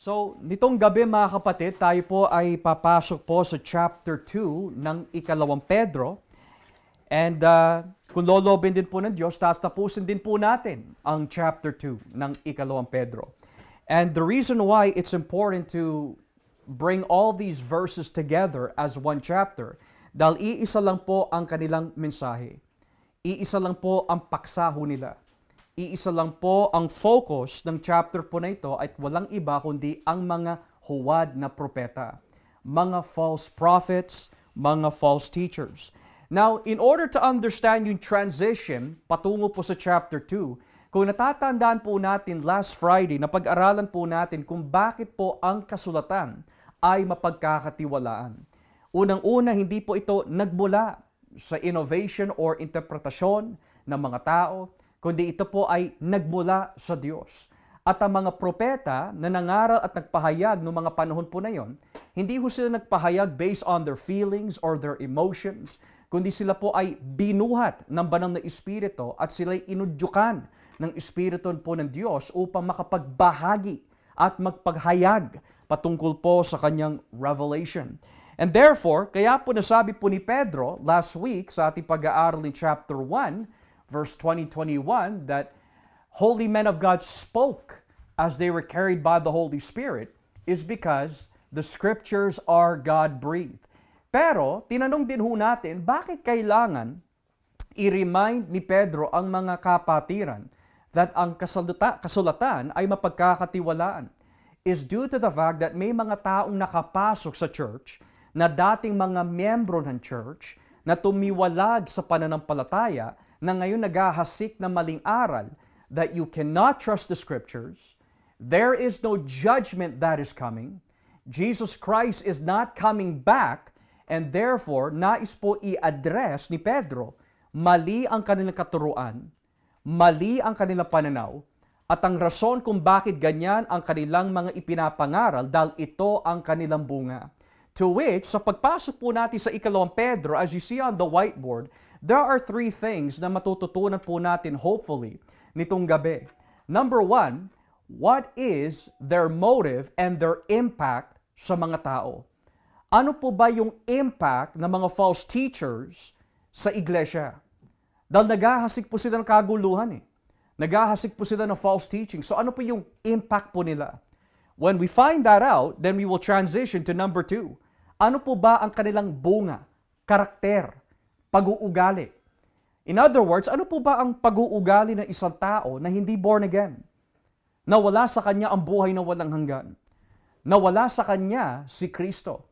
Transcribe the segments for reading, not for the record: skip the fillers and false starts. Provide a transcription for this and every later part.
So, nitong gabi mga kapatid, tayo po ay papasok po sa chapter 2 ng ikalawang Pedro. And kung lolobin din po ng Diyos, tapusin din po natin ang chapter 2 ng ikalawang Pedro. And the reason why it's important to bring all these verses together as one chapter, dahil iisa lang po ang kanilang mensahe. Iisa lang po ang paksaho nila. Iisa lang po ang focus ng chapter po na ito at walang iba kundi ang mga huwad na propeta, mga false prophets, mga false teachers. Now, in order to understand yung transition patungo po sa chapter 2, kung natatandaan po natin last Friday na pag-aralan po natin kung bakit po ang kasulatan ay mapagkakatiwalaan. Unang-una, hindi po ito nagmula sa innovation or interpretasyon ng mga tao, kundi ito po ay nagmula sa Diyos. At ang mga propeta na nangaral at nagpahayag noong mga panahon po na yon, hindi po sila nagpahayag based on their feelings or their emotions, kundi sila po ay binuhat ng banal na Espiritu at sila'y inudyukan ng Espiritu po ng Diyos upang makapagbahagi at magpaghayag patungkol po sa kanyang revelation. And therefore, kaya po nasabi po ni Pedro last week sa ating pag-aaral in chapter 1, verse 20-21, that holy men of God spoke as they were carried by the Holy Spirit is because the scriptures are God-breathed. Pero, tinanong din ho natin, bakit kailangan i-remind ni Pedro ang mga kapatiran that ang kasulatan ay mapagkakatiwalaan is due to the fact that may mga taong nakapasok sa church na dating mga miyembro ng church na tumiwalag sa pananampalataya na ngayon naghahasik na maling aral that you cannot trust the scriptures, there is no judgment that is coming, Jesus Christ is not coming back, and therefore, nais po i-address ni Pedro, mali ang kanilang katuruan, mali ang kanilang pananaw, at ang rason kung bakit ganyan ang kanilang mga ipinapangaral dahil ito ang kanilang bunga. To which, sa pagpasok po natin sa ikalawang Pedro, as you see on the whiteboard, there are 3 things na matututunan po natin hopefully nitong gabi. Number 1, what is their motive and their impact sa mga tao? Ano po ba yung impact ng mga false teachers sa iglesia? Dahil naghahasik po sila ng kaguluhan eh. Naghahasik po sila ng false teaching. So ano po yung impact po nila? When we find that out, then we will transition to number 2. Ano po ba ang kanilang bunga, karakter, pag-uugali? In other words, ano po ba ang pag-uugali ng isang tao na hindi born again? Nawala sa kanya ang buhay na walang hanggan. Nawala sa kanya si Kristo.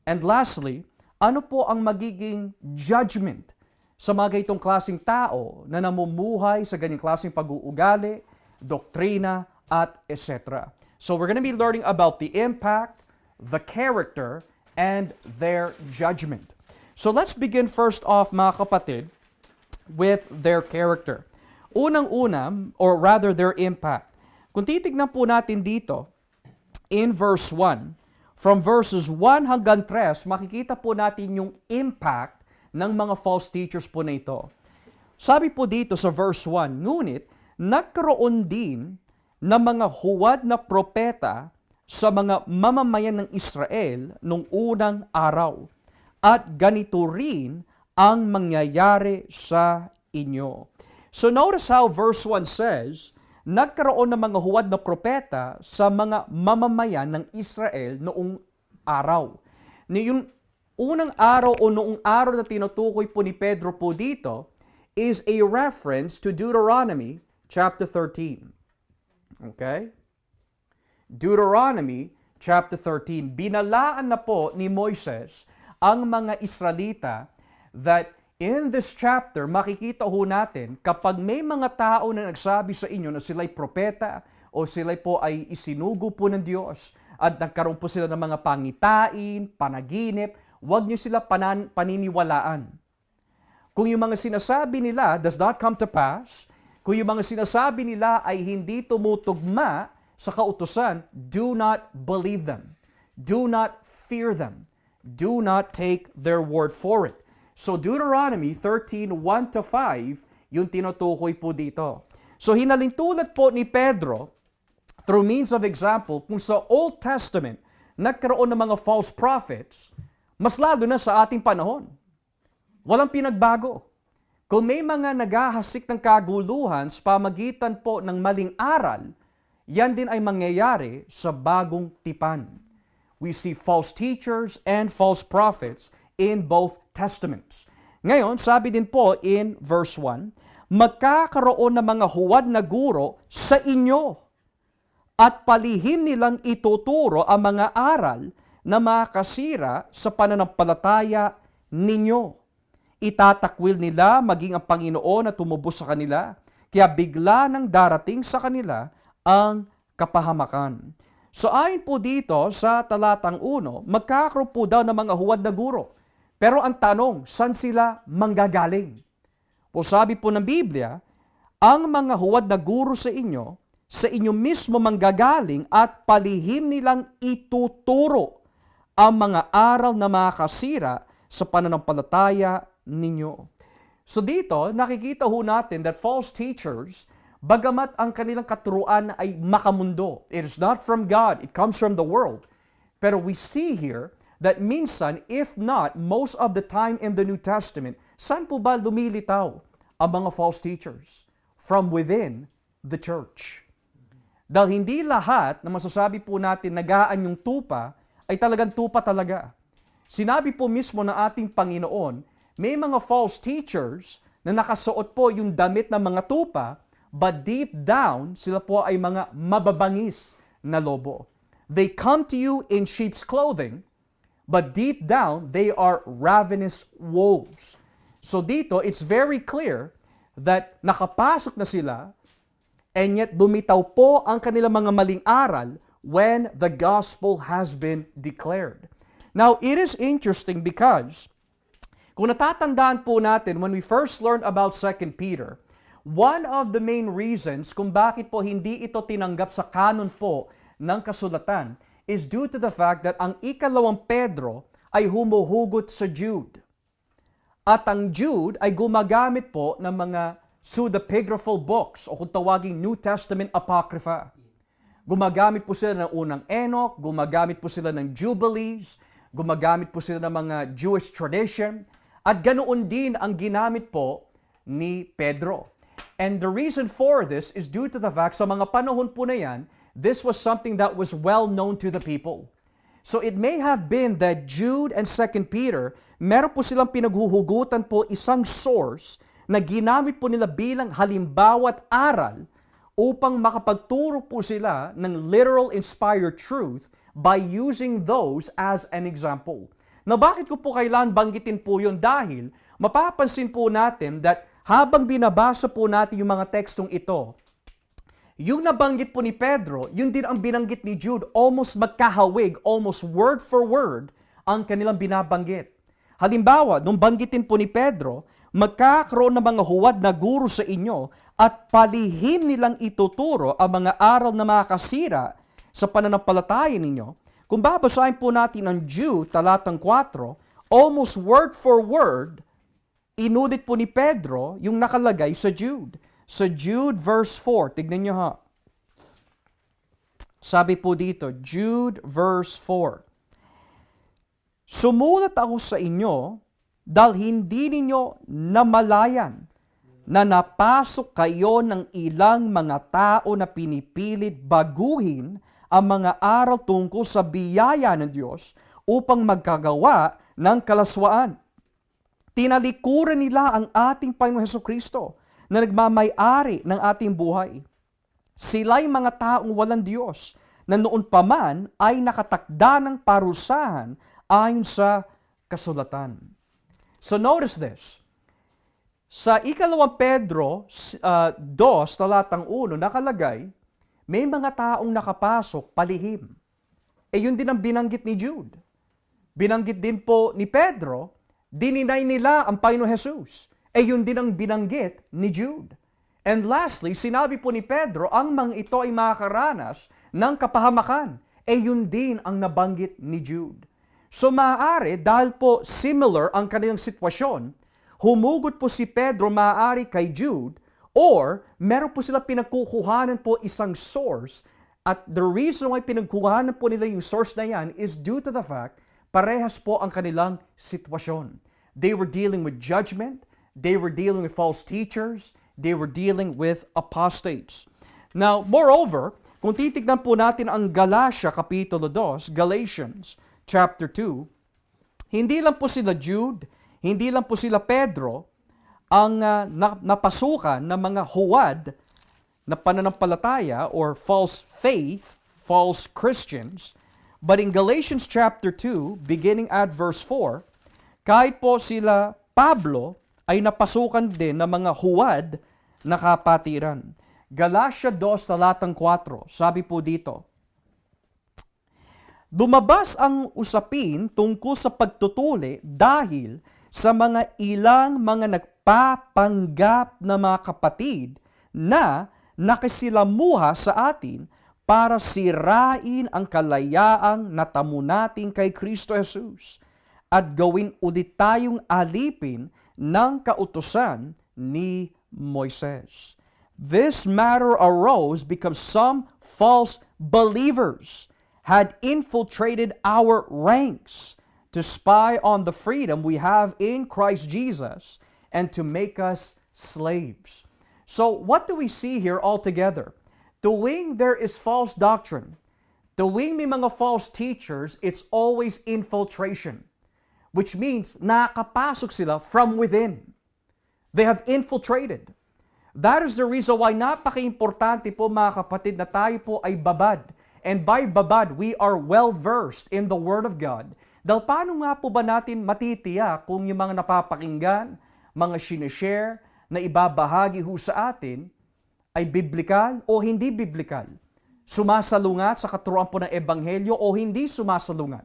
And lastly, ano po ang magiging judgment sa mga itong klaseng tao na namumuhay sa ganyang klaseng pag-uugali, doktrina, at etc. So we're going to be learning about the impact, the character, and their judgment. So let's begin first off, mga kapatid, with their character. Unang-una, or rather their impact. Kung titignan po natin dito, in verse 1, from verses 1 hanggang 3, makikita po natin yung impact ng mga false teachers po na ito. Sabi po dito sa verse 1, ngunit nagkaroon din ng mga huwad na propeta sa mga mamamayan ng Israel nung unang araw. At ganito rin ang mangyayari sa inyo. So notice how verse 1 says, nagkaroon ng mga huwad na propeta sa mga mamamayan ng Israel noong araw. Yung unang araw o noong araw na tinutukoy po ni Pedro po dito is a reference to Deuteronomy chapter 13. Okay? Deuteronomy chapter 13. Binalaan na po ni Moises ang mga Israelita that in this chapter, makikita ho natin kapag may mga tao na nagsabi sa inyo na sila'y propeta o sila'y po ay isinugo po ng Diyos at nagkaroon po sila ng mga pangitain, panaginip, huwag niyo sila paniniwalaan. Kung yung mga sinasabi nila does not come to pass, kung yung mga sinasabi nila ay hindi tumutugma sa kautusan, do not believe them. Do not fear them. Do not take their word for it. So Deuteronomy 13:1-5, yung tinutukoy po dito. So hinalintulad po ni Pedro through means of example, kung sa Old Testament, nagkaroon ng mga false prophets, mas lalo na sa ating panahon. Walang pinagbago. Kung may mga naghahasik ng kaguluhan sa pamagitan po ng maling aral, yan din ay mangyayari sa bagong tipan. We see false teachers and false prophets in both testaments. Ngayon, sabi din po in verse 1, magkakaroon ng mga huwad na guro sa inyo at palihim nilang ituturo ang mga aral na makasira sa pananampalataya ninyo. Itatakwil nila maging ang Panginoon na tumubos sa kanila, kaya bigla nang darating sa kanila ang kapahamakan. So ayon po dito sa talatang 1, magkakaroon po daw ng mga huwad na guro. Pero ang tanong, saan sila manggagaling? O sabi po ng Biblia, ang mga huwad na guro sa inyo mismo manggagaling at palihim nilang ituturo ang mga aral na makasira sa pananampalataya ninyo. So dito, nakikita ho natin that false teachers, bagamat ang kanilang katuruan ay makamundo, it is not from God, it comes from the world. Pero we see here that minsan, if not, most of the time in the New Testament, saan po ba lumilitaw ang mga false teachers? From within the church. Dahil hindi lahat na masasabi po natin nagaan yung tupa ay talagang tupa talaga. Sinabi po mismo ng ating Panginoon, may mga false teachers na nakasuot po yung damit ng mga tupa, but deep down, sila po ay mga mababangis na lobo. They come to you in sheep's clothing, but deep down, they are ravenous wolves. So dito, it's very clear that nakapasok na sila, and yet lumitaw po ang kanilang mga maling aral when the gospel has been declared. Now, it is interesting because kung natatandaan po natin when we first learned about 2 Peter, one of the main reasons kung bakit po hindi ito tinanggap sa kanon po ng kasulatan is due to the fact that ang ikalawang Pedro ay humuhugot sa Jude. At ang Jude ay gumagamit po ng mga pseudepigraphal books o kung tawaging New Testament Apocrypha. Gumagamit po sila ng unang Enoch, gumagamit po sila ng Jubilees, gumagamit po sila ng mga Jewish tradition, at ganoon din ang ginamit po ni Pedro. And the reason for this is due to the fact sa mga panahon po na yan, this was something that was well known to the people. So it may have been that Jude and 2 Peter, meron po silang pinaghuhugutan po isang source na ginamit po nila bilang halimbawa at aral upang makapagturo po sila ng literal inspired truth by using those as an example. Now, bakit ko po kailangan banggitin po yun? Dahil mapapansin po natin that habang binabasa po natin yung mga tekstong ito, yung nabanggit po ni Pedro, yun din ang binanggit ni Jude, almost magkahawig, almost word for word, ang kanilang binabanggit. Halimbawa, nung banggitin po ni Pedro, magkakaroon ng mga huwad na guro sa inyo at palihim nilang ituturo ang mga aral na makasira sa pananampalataya ninyo. Kung babasahin po natin ang Jude, talatang 4, almost word for word, inulit po ni Pedro yung nakalagay sa Jude. Sa Jude verse 4, tignan nyo ha. Sabi po dito, Jude verse 4, sumulat ako sa inyo dahil hindi ninyo namalayan na napasok kayo ng ilang mga tao na pinipilit baguhin ang mga aral tungkol sa biyaya ng Diyos upang magkagawa ng kalaswaan. Tinalikuran nila ang ating Panginoon Hesukristo na nagmamay-ari ng ating buhay. Sila'y mga taong walang Diyos na noon pa man ay nakatakda ng parusahan ayon sa kasulatan. So notice this. Sa ikalawang Pedro 2, talatang 1, nakalagay, may mga taong nakapasok palihim. Yun din ang binanggit ni Jude. Binanggit din po ni Pedro, dininay nila ang Panginoon Jesus. Yun din ang binanggit ni Jude. And lastly, sinabi po ni Pedro, ang mga ito ay makakaranas ng kapahamakan. Yun din ang nabanggit ni Jude. So maaari, dahil po similar ang kanilang sitwasyon, humugot po si Pedro maaari kay Jude, or meron po sila pinagkukuhanan po isang source At the reason why pinagkuhanan po nila yung source na yan is due to the fact, parehas po ang kanilang sitwasyon. They were dealing with judgment, they were dealing with false teachers, they were dealing with apostates. Now, moreover, kung titignan po natin ang Galatia Kapitulo 2, Galatians chapter 2, hindi lang po sila Jude, hindi lang po sila Pedro ang napasukan ng mga huwad na pananampalataya or false faith, false Christians. But in Galatians chapter 2, beginning at verse 4, kahit po sila Pablo ay napasukan din ng mga huwad na kapatiran. Galatia 2, talatang 4, sabi po dito, lumabas ang usapin tungkol sa pagtutuli dahil sa mga ilang mga nagpapanggap na mga kapatid na nakisilamuha sa atin para sirain ang kalayaang natamo natin kay Kristo Jesus at gawin ulit tayong alipin ng kautusan ni Moises. This matter arose because some false believers had infiltrated our ranks to spy on the freedom we have in Christ Jesus and to make us slaves. So what do we see here altogether? Tuwing there is false doctrine, tuwing may mga false teachers, it's always infiltration, which means nakapasok sila from within. They have infiltrated. That is the reason why napaka-importante po mga kapatid na tayo po ay babad. And by babad, we are well-versed in the Word of God. Dahil paano nga po ba natin matitiyak kung yung mga napapakinggan, mga sinishare, na ibabahagi ho sa atin, ay biblikal o hindi biblikal? Sumasalungat sa katuruan po ng Ebanghelyo o hindi sumasalungat?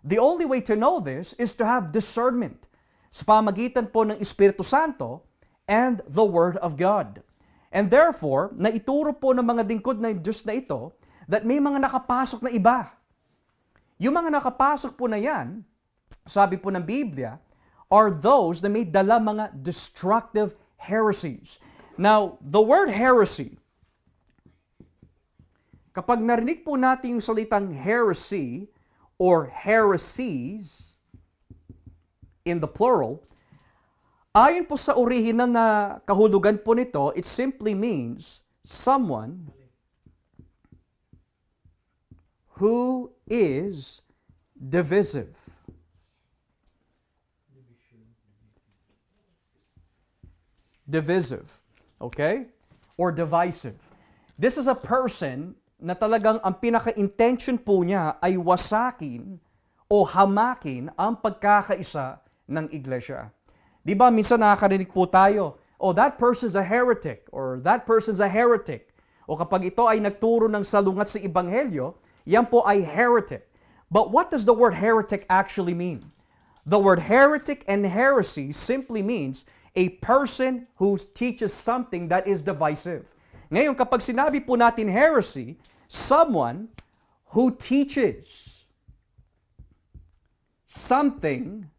The only way to know this is to have discernment sa pamagitan po ng Espiritu Santo and the Word of God. And therefore, naituro po ng mga lingkod ng Diyos na ito that may mga nakapasok na iba. Yung mga nakapasok po na yan, sabi po ng Biblia, are those na may dala mga destructive heresies. Now, the word heresy, kapag narinig po natin yung salitang heresy or heresies in the plural, ayon po sa orihinal na kahulugan po nito, it simply means someone who is divisive. Divisive. Okay? Or divisive. This is a person na talagang ang pinaka-intention po niya ay wasakin o hamakin ang pagkakaisa ng iglesia. Di ba, minsan nakakarinig po tayo, oh, that person's a heretic, or that person's a heretic. O kapag ito ay nagturo ng salungat sa Ebanghelyo, yan po ay heretic. But what does the word heretic actually mean? The word heretic and heresy simply means a person who teaches something that is divisive. Ngayon, kapag sinabi po natin heresy, someone who teaches something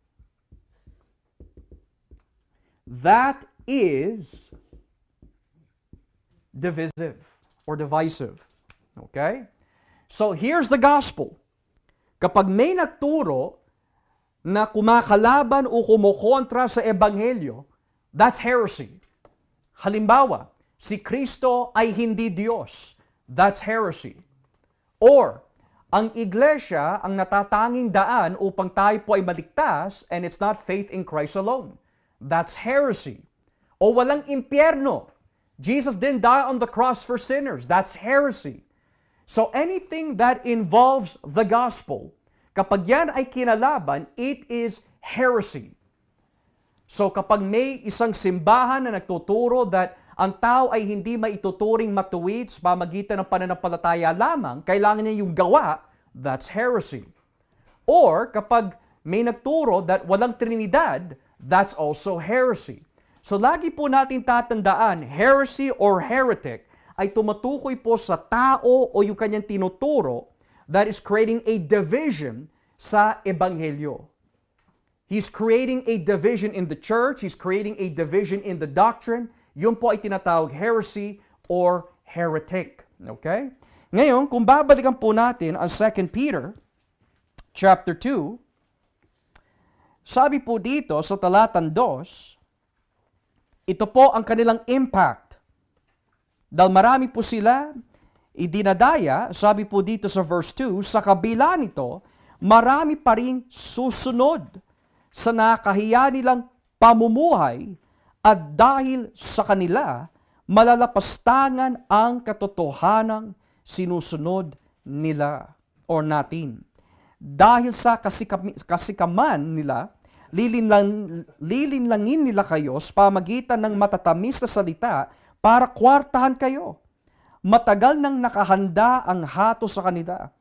that is divisive or divisive. Okay? So, here's the gospel. Kapag may nagturo na kumakalaban o kumukontra sa Ebanghelyo, that's heresy. Halimbawa, si Kristo ay hindi Diyos. That's heresy. Or, ang iglesia ang natatanging daan upang tayo po ay maligtas and it's not faith in Christ alone. That's heresy. O walang impyerno. Jesus didn't die on the cross for sinners. That's heresy. So anything that involves the gospel, kapag yan ay kinalaban, it is heresy. So kapag may isang simbahan na nagtuturo that ang tao ay hindi maituturing matuwid sa pamagitan ng pananampalataya lamang, kailangan niya yung gawa, that's heresy. Or kapag may nagturo that walang Trinidad, that's also heresy. So lagi po natin tatandaan, heresy or heretic ay tumatukoy po sa tao o yung kanyang tinuturo that is creating a division sa Ebanghelyo. He's creating a division in the church, he's creating a division in the doctrine. Yun po ay tinatawag heresy or heretic. Okay? Ngayon, kung babalikan po natin ang 2 Peter chapter 2, sabi po dito sa talatang 2, ito po ang kanilang impact. Dahil marami po sila idinadaya, sabi po dito sa verse 2, sa kabila nito, marami pa ring susunod sa nakahiya nilang pamumuhay at dahil sa kanila, malalapastangan ang katotohanang sinusunod nila or natin. Dahil sa kasikaman nila, lilinlangin nila kayo sa pamagitan ng matatamis na salita para kwartahan kayo. Matagal nang nakahanda ang hato sa kanila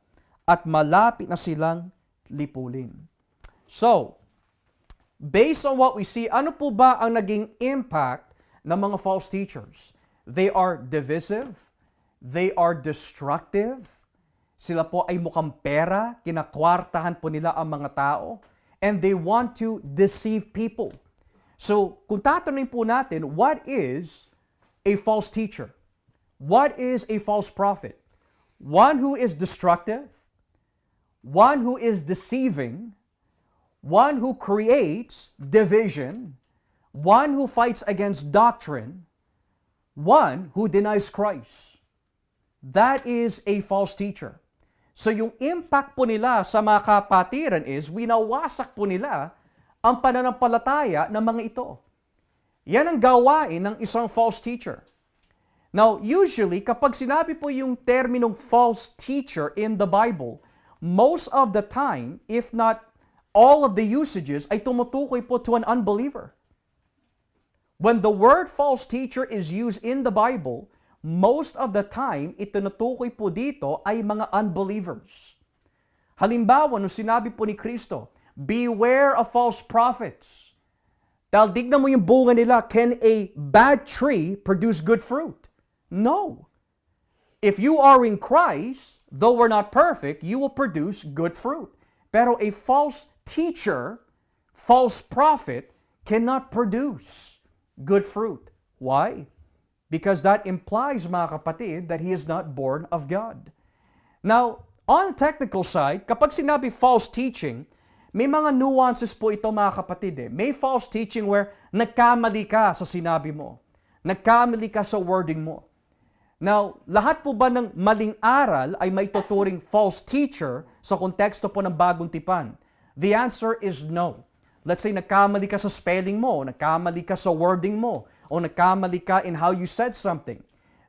at malapit na silang lipulin. So, based on what we see, ano po ba ang naging impact ng mga false teachers? They are divisive, they are destructive, sila po ay mukhang pera, kinakwartahan po nila ang mga tao, and they want to deceive people. So, kung tatanungin po natin, what is a false teacher? What is a false prophet? One who is destructive, one who is deceiving, one who creates division, one who fights against doctrine, one who denies Christ. That is a false teacher. So yung impact po nila sa mga kapatiran is winawasak po nila ang pananampalataya ng mga ito. Yan ang gawain ng isang false teacher. Now, usually, kapag sinabi po yung terminong false teacher in the Bible, most of the time, if not all of the usages, ay tumutukoy po to an unbeliever. When the word false teacher is used in the Bible, most of the time, itinutukoy po dito ay mga unbelievers. Halimbawa, nung sinabi po ni Kristo, beware of false prophets. Dahil tignan mo yung bunga nila, can a bad tree produce good fruit? No. If you are in Christ, though we're not perfect, you will produce good fruit. Pero a false teacher, false prophet, cannot produce good fruit. Why? Because that implies, mga kapatid, that he is not born of God. Now, on the technical side, kapag sinabi false teaching, may mga nuances po ito, mga kapatid. May false teaching where nagkamali ka sa sinabi mo. Nagkamali ka sa wording mo. Now, lahat po ba ng maling aral ay may tuturing false teacher sa konteksto po ng bagong tipan? The answer is no. Let's say nagkamali ka sa spelling mo, nagkamali ka sa wording mo, o nagkamali ka in how you said something.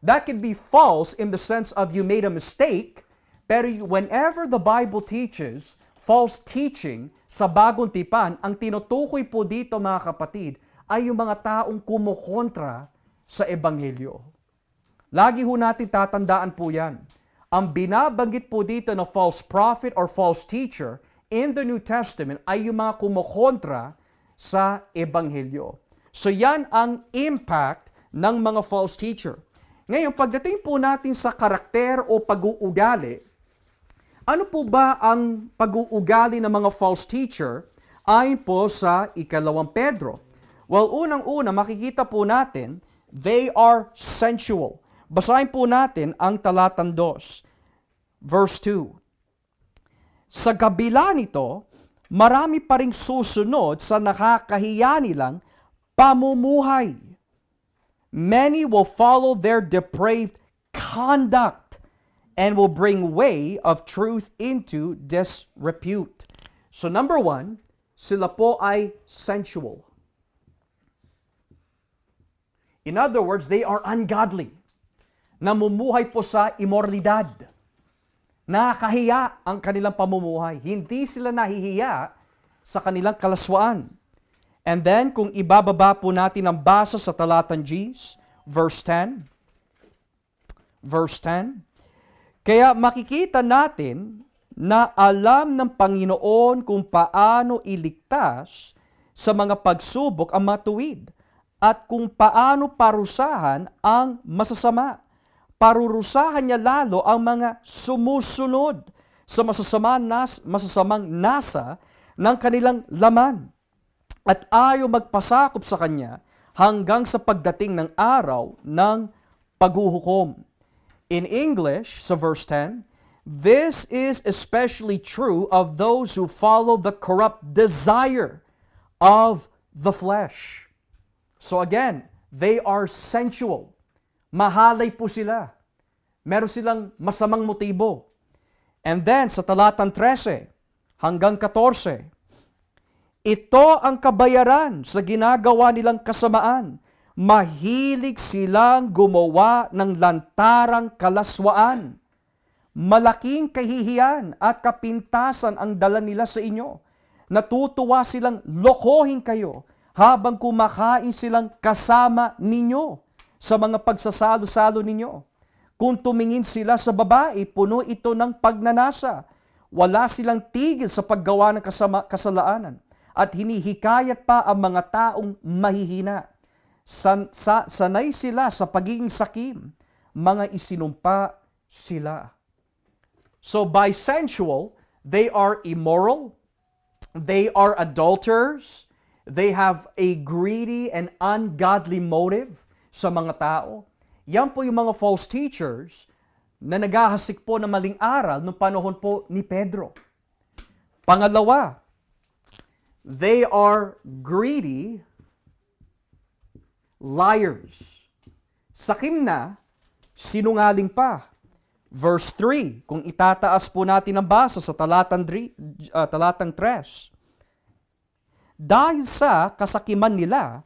That can be false in the sense of you made a mistake, pero whenever the Bible teaches false teaching sa bagong tipan, ang tinutukoy po dito, mga kapatid, ay yung mga taong kumukontra sa Ebanghelyo. Lagi ho natin tatandaan po yan. Ang binabanggit po dito na false prophet or false teacher in the New Testament ay yung mga kumukontra sa Ebanghelyo. So yan ang impact ng mga false teacher. Ngayon, pagdating po natin sa karakter o pag-uugali, ano po ba ang pag-uugali ng mga false teacher ayon po sa 2 Pedro? Well, unang-una, makikita po natin, they are sensual. Basahin po natin ang talatang 2, verse 2. Sa kabila nito, marami pa ring susunod sa nakakahiya nilang pamumuhay. Many will follow their depraved conduct and will bring way of truth into disrepute. So number 1, sila po ay sensual. In other words, they are ungodly. Namumuhay po sa imoralidad. Nakakahiya ang kanilang pamumuhay. Hindi sila nahihiya sa kanilang kalaswaan. And then, kung ibababa po natin ang basa sa talatang Gs, verse 10. Verse 10. Kaya makikita natin na alam ng Panginoon kung paano iligtas sa mga pagsubok ang matuwid at kung paano parusahan ang masasama. Parurusahan niya lalo ang mga sumusunod sa masasamang nasa ng kanilang laman at ayaw magpasakop sa kanya hanggang sa pagdating ng araw ng paghuhukom. In English, sa verse 10, this is especially true of those who follow the corrupt desire of the flesh. So again, they are sensual. Mahalay po sila. Meron silang masamang motibo. And then, sa talatang 13 hanggang 14, ito ang kabayaran sa ginagawa nilang kasamaan. Mahilig silang gumawa ng lantarang kalaswaan. Malaking kahihiyan at kapintasan ang dala nila sa inyo. Natutuwa silang lokohin kayo habang kumakain silang kasama ninyo sa mga pagsasalo-salo ninyo. Kung tumingin sila sa babae, puno ito ng pagnanasa. Wala silang tigil sa paggawa ng kasalaanan at hinihikayat pa ang mga taong mahihina. Sanay sila sa pagiging sakim, mga isinumpa sila. So by sensual, they are immoral, they are adulterers, they have a greedy and ungodly motive sa mga tao. Yan po yung mga false teachers na naghahasik po ng maling aral noong panahon po ni Pedro. Pangalawa, they are greedy liars. Sakim na, sinungaling pa. Verse 3, kung itataas po natin ang basa sa talatang 3, dahil sa kasakiman nila,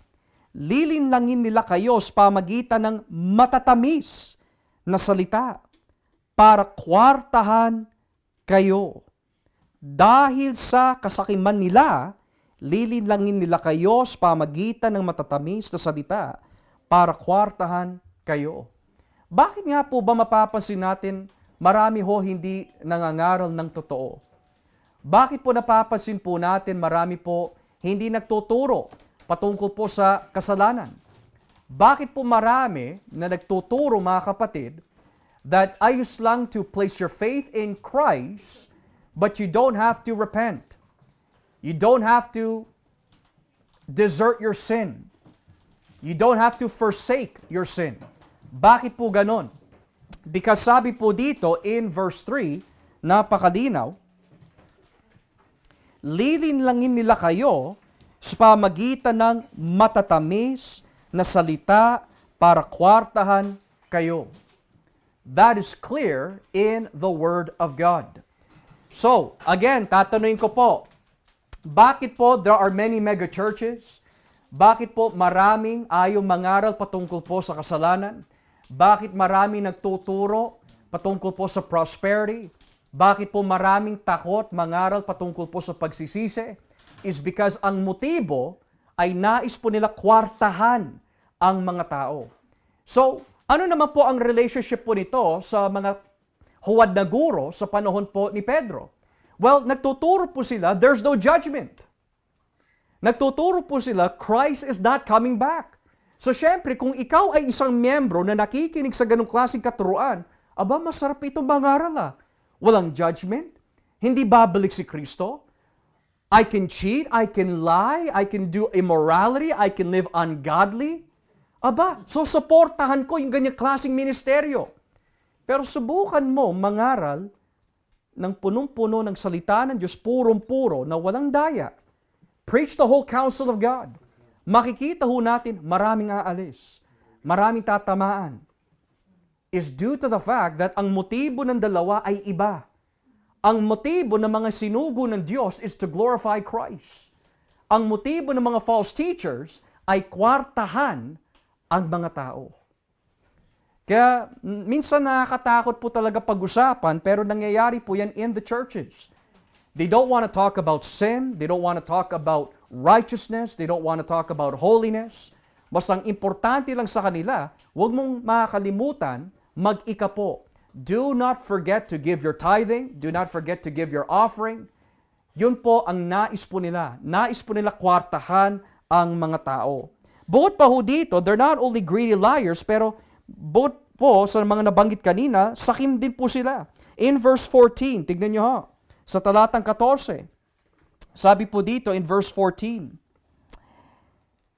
lilinlangin nila kayo sa pamagitan ng matatamis na salita para kwartahan kayo. Dahil sa kasakiman nila, lilinlangin nila kayo sa pamagitan ng matatamis na salita para kwartahan kayo. Bakit nga po ba mapapansin natin marami ho hindi nangangaral ng totoo? Bakit po napapansin po natin marami po hindi nagtuturo patungkol po sa kasalanan? Bakit po marami na nagtuturo, mga kapatid, that ayos lang to place your faith in Christ, but you don't have to repent. You don't have to desert your sin. You don't have to forsake your sin. Bakit po ganon? Because sabi po dito in verse 3, napakalinaw, lilinlangin nila kayo sa pamagitan ng matatamis na salita para kwartahan kayo. That is clear in the Word of God. So, again, tatanungin ko po, bakit po there are many mega churches? Bakit po maraming ayaw mangaral patungkol po sa kasalanan? Bakit maraming nagtuturo patungkol po sa prosperity? Bakit po maraming takot mangaral patungkol po sa pagsisisi? Is because ang motibo ay nais po nila kwartahan ang mga tao. So, ano naman po ang relationship po nito sa mga huwad na guro sa panahon po ni Pedro? Well, nagtuturo po sila, there's no judgment. Nagtuturo po sila, Christ is not coming back. So syempre, kung ikaw ay isang miyembro na nakikinig sa ganong klaseng katuruan, aba, masarap itong mangaral ah. Walang judgment, hindi babalik si Kristo. I can cheat, I can lie, I can do immorality, I can live ungodly. Aba, so suportahan ko yung ganyang klaseng ministeryo. Pero subukan mo mangaral ng punong-puno ng salita ng Diyos, purong-puro na walang daya. Preach the whole counsel of God. Makikita ho natin maraming aalis, maraming tatamaan. Is due to the fact that ang motibo ng dalawa ay iba. Ang motibo ng mga sinugo ng Diyos is to glorify Christ. Ang motibo ng mga false teachers ay kwartahan ang mga tao. Kaya minsan nakakatakot po talaga pag-usapan, pero nangyayari po yan in the churches. They don't want to talk about sin, they don't want to talk about righteousness, they don't want to talk about holiness. Basta ang importante lang sa kanila, huwag mong makakalimutan, mag-ika po. Do not forget to give your tithing, do not forget to give your offering. Yun po ang nais po nila. Nais po nila kwartahan ang mga tao. Bukod pa ho dito, they're not only greedy liars, pero bukod po sa mga nabanggit kanina, sakim din po sila. In verse 14, tignan nyo ha, sa talatang 14, sabi po dito in verse 14,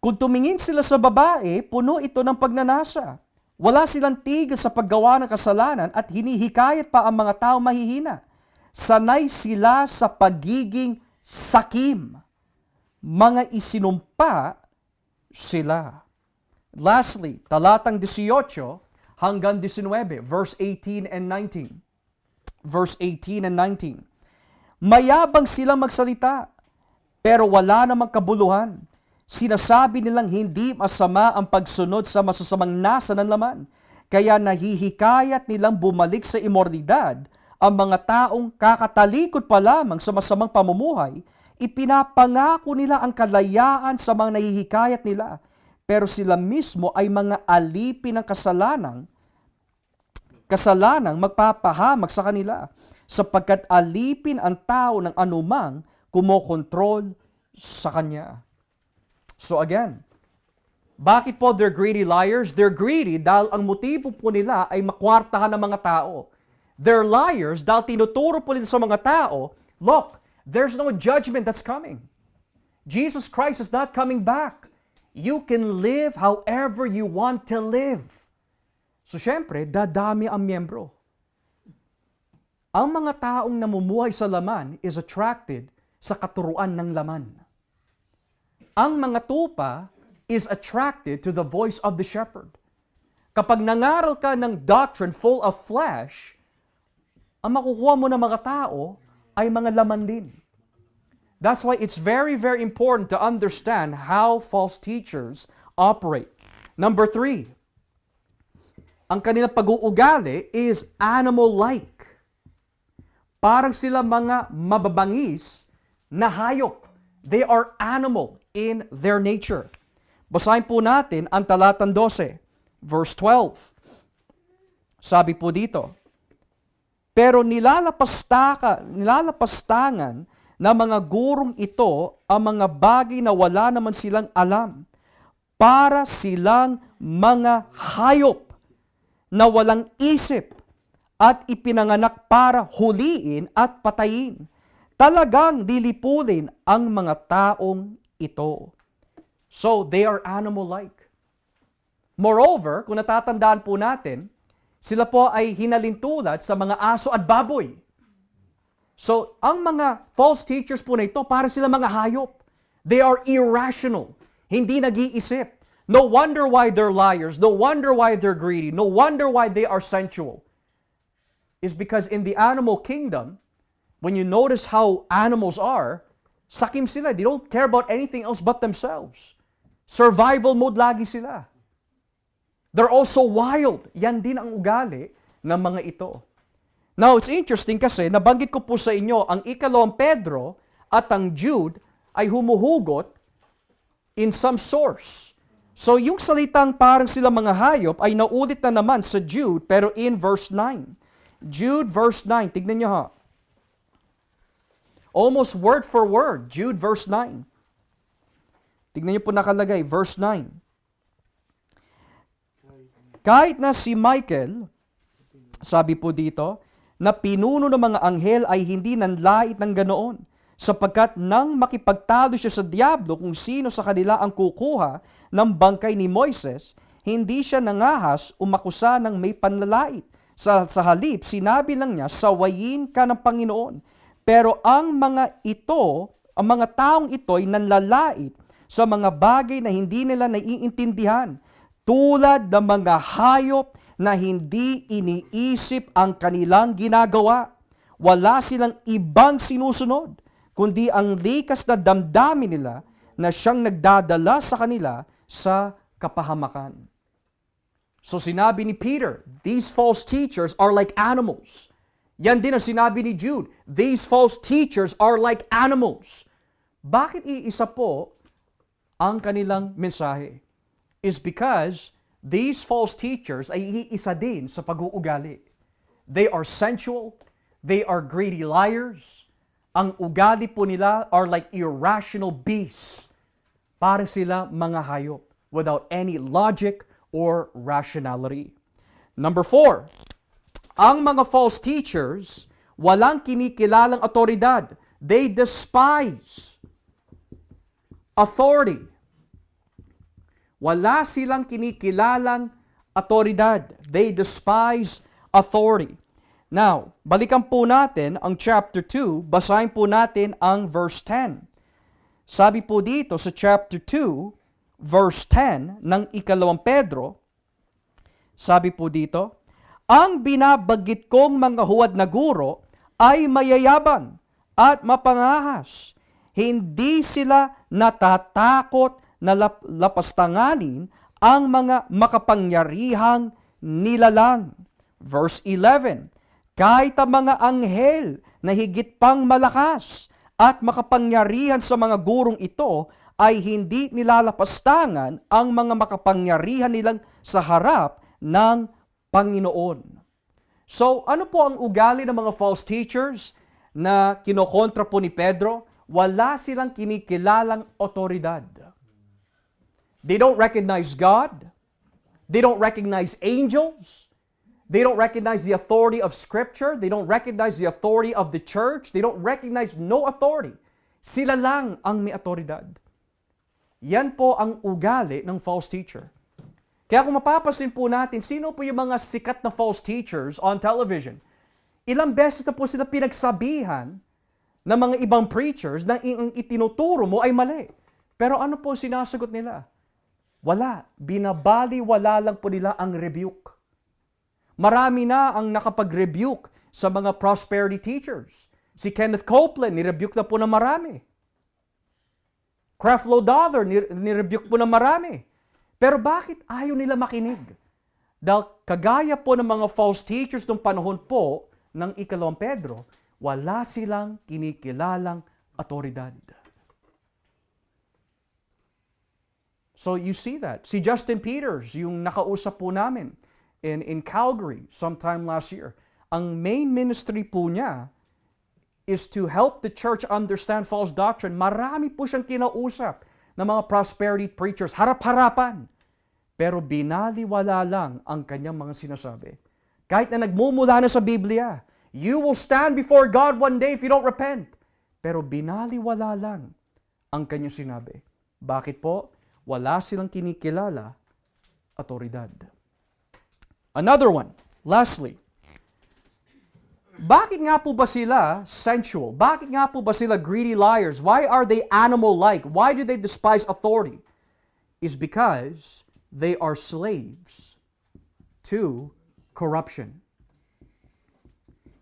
kung tumingin sila sa babae, puno ito ng pagnanasa. Wala silang tigil sa paggawa ng kasalanan at hinihikayat pa ang mga tao mahihina. Sanay sila sa pagiging sakim. Mga isinumpa sila. Lastly, talatang 18 hanggang 19, verse 18 and 19. Verse 18 and 19. Mayabang silang magsalita, pero wala namang kabuluhan. Sinasabi nilang hindi masama ang pagsunod sa masasamang nasa ng laman. Kaya nahihikayat nilang bumalik sa imoralidad ang mga taong kakatalikod pa lamang sa masamang pamumuhay. Ipinapangako nila ang kalayaan sa mga nahihikayat nila. Pero sila mismo ay mga alipin ng kasalanang magpapahamak sa kanila, sapagkat alipin ang tao ng anumang kumokontrol sa kanya. So again, bakit po they're greedy liars? They're greedy dahil ang motibo po nila ay makwartahan ng mga tao. They're liars dahil tinuturo po nila sa mga tao, look, there's no judgment that's coming. Jesus Christ is not coming back. You can live however you want to live. So syempre, dadami ang miyembro. Ang mga taong namumuhay sa laman is attracted sa katuruan ng laman. Ang mga tupa is attracted to the voice of the shepherd. Kapag nangaral ka ng doctrine full of flesh, ang makukuha mo ng mga tao ay mga laman din. That's why it's very, very important to understand how false teachers operate. Number 3, ang kanilang pag-uugali is animal-like. Parang sila mga mababangis na hayop. They are animal in their nature. Basahin po natin ang talatang 12, verse 12. Sabi po dito, pero nilalapastangan na mga gurong ito ang mga bagay na wala naman silang alam, para silang mga hayop na walang isip at ipinanganak para huliin at patayin. Talagang lilipulin ang mga taong ito. So, they are animal-like. Moreover, kung natatandaan po natin, sila po ay hinalintulad sa mga aso at baboy. So, ang mga false teachers po na ito, para sila mga hayop. They are irrational. Hindi nag-iisip. No wonder why they're liars. No wonder why they're greedy. No wonder why they are sensual. It's because in the animal kingdom, when you notice how animals are, sakim sila. They don't care about anything else but themselves. Survival mode lagi sila. They're also wild. Yan din ang ugali ng mga ito. Now, it's interesting kasi nabanggit ko po sa inyo ang 2 Pedro at ang Jude ay humuhugot in some source. So, yung salitang parang sila mga hayop ay naulit na naman sa Jude pero in verse 9. Jude verse 9. Tignan nyo ha. Almost word for word. Jude verse 9. Tignan nyo po nakalagay. Verse 9. Kahit na si Michael, sabi po dito, na pinuno ng mga anghel ay hindi nanlait ng ganoon, sapagkat nang makipagtalo siya sa diablo kung sino sa kanila ang kukuha ng bangkay ni Moises, hindi siya nangahas umakusa ng may panlalait. Sa halip, sinabi lang niya, sawayin ka ng Panginoon. Pero ang mga taong ito ay nanlalait sa mga bagay na hindi nila naiintindihan, tulad ng mga hayop na hindi iniisip ang kanilang ginagawa. Wala silang ibang sinusunod, kundi ang likas na damdamin nila na siyang nagdadala sa kanila sa kapahamakan. So sinabi ni Peter, these false teachers are like animals. Yan din ang sinabi ni Jude, these false teachers are like animals. Bakit iisa po ang kanilang mensahe? Is because these false teachers ay iisa din sa pag-uugali. They are sensual, they are greedy liars. Ang ugali po nila are like irrational beasts. Para sila mga hayop without any logic or rationality. Number 4, ang mga false teachers, walang kinikilalang otoridad. They despise authority. Wala silang kinikilalang autoridad. They despise authority. Now, balikan po natin ang chapter 2, basahin po natin ang verse 10. Sabi po dito sa chapter 2, verse 10 ng ikalawang Pedro, sabi po dito, ang binabanggit kong mga huwad na guro ay mayayabang at mapangahas. Hindi sila natatakot na lapastanganin ang mga makapangyarihang nilalang. Verse 11, kahit ang mga anghel na higit pang malakas at makapangyarihan sa mga gurong ito ay hindi nilalapastangan ang mga makapangyarihan nilang sa harap ng Panginoon. So, ano po ang ugali ng mga false teachers na kinokontra po ni Pedro? Wala silang kinikilalang otoridad. They don't recognize God. They don't recognize angels. They don't recognize the authority of Scripture. They don't recognize the authority of the church. They don't recognize no authority. Sila lang ang may otoridad. Yan po ang ugali ng false teacher. Kaya kung mapapasin po natin, sino po yung mga sikat na false teachers on television? Ilang beses na po sila pinagsabihan ng mga ibang preachers na ang itinuturo mo ay mali. Pero ano po sinasagot nila? Wala. Binabaliwala lang po nila ang rebuke. Marami na ang nakapag-rebuke sa mga prosperity teachers. Si Kenneth Copeland, nirebuke na po na marami. Creflo Dollar, nirebuke po na marami. Pero bakit ayaw nila makinig? Dahil kagaya po ng mga false teachers nung panahon po ng ikalawang Pedro, wala silang kinikilalang otoridad. So you see that. Si Justin Peters, yung nakausap po namin, in Calgary sometime last year. Ang main ministry po niya is to help the church understand false doctrine. Marami po siyang kinausap ng mga prosperity preachers, harap-harapan. Pero binaliwala lang ang kanyang mga sinasabi. Kahit na nagmumula na sa Biblia, you will stand before God one day if you don't repent. Pero binaliwala lang ang kanyang sinabi. Bakit po? Wala silang kinikilala otoridad. Another one, lastly, bakit nga po ba sila sensual? Bakit nga po ba sila greedy liars? Why are they animal-like? Why do they despise authority? Is because they are slaves to corruption.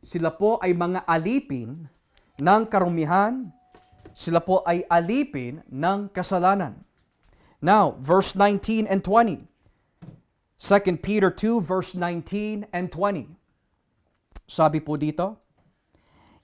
Sila po ay mga alipin ng karumihan. Sila po ay alipin ng kasalanan. Now, verse 19 and 20. 2 Peter 2 verse 19 and 20. Sabi po dito,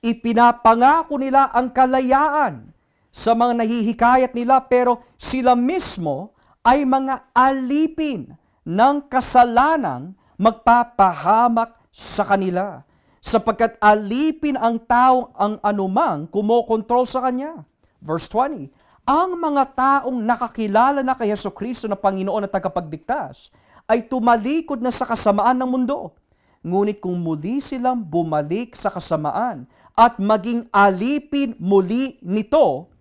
ipinapangako nila ang kalayaan sa mga nahihikayat nila pero sila mismo ay mga alipin ng kasalanang magpapahamak sa kanila sapagkat alipin ang taong ang anumang kumokontrol sa kanya. Verse 20, ang mga taong nakakilala na kay Jesucristo na Panginoon at tagapagligtas ay tumalikod na sa kasamaan ng mundo. Ngunit kung muli silang bumalik sa kasamaan at maging alipin muli nito,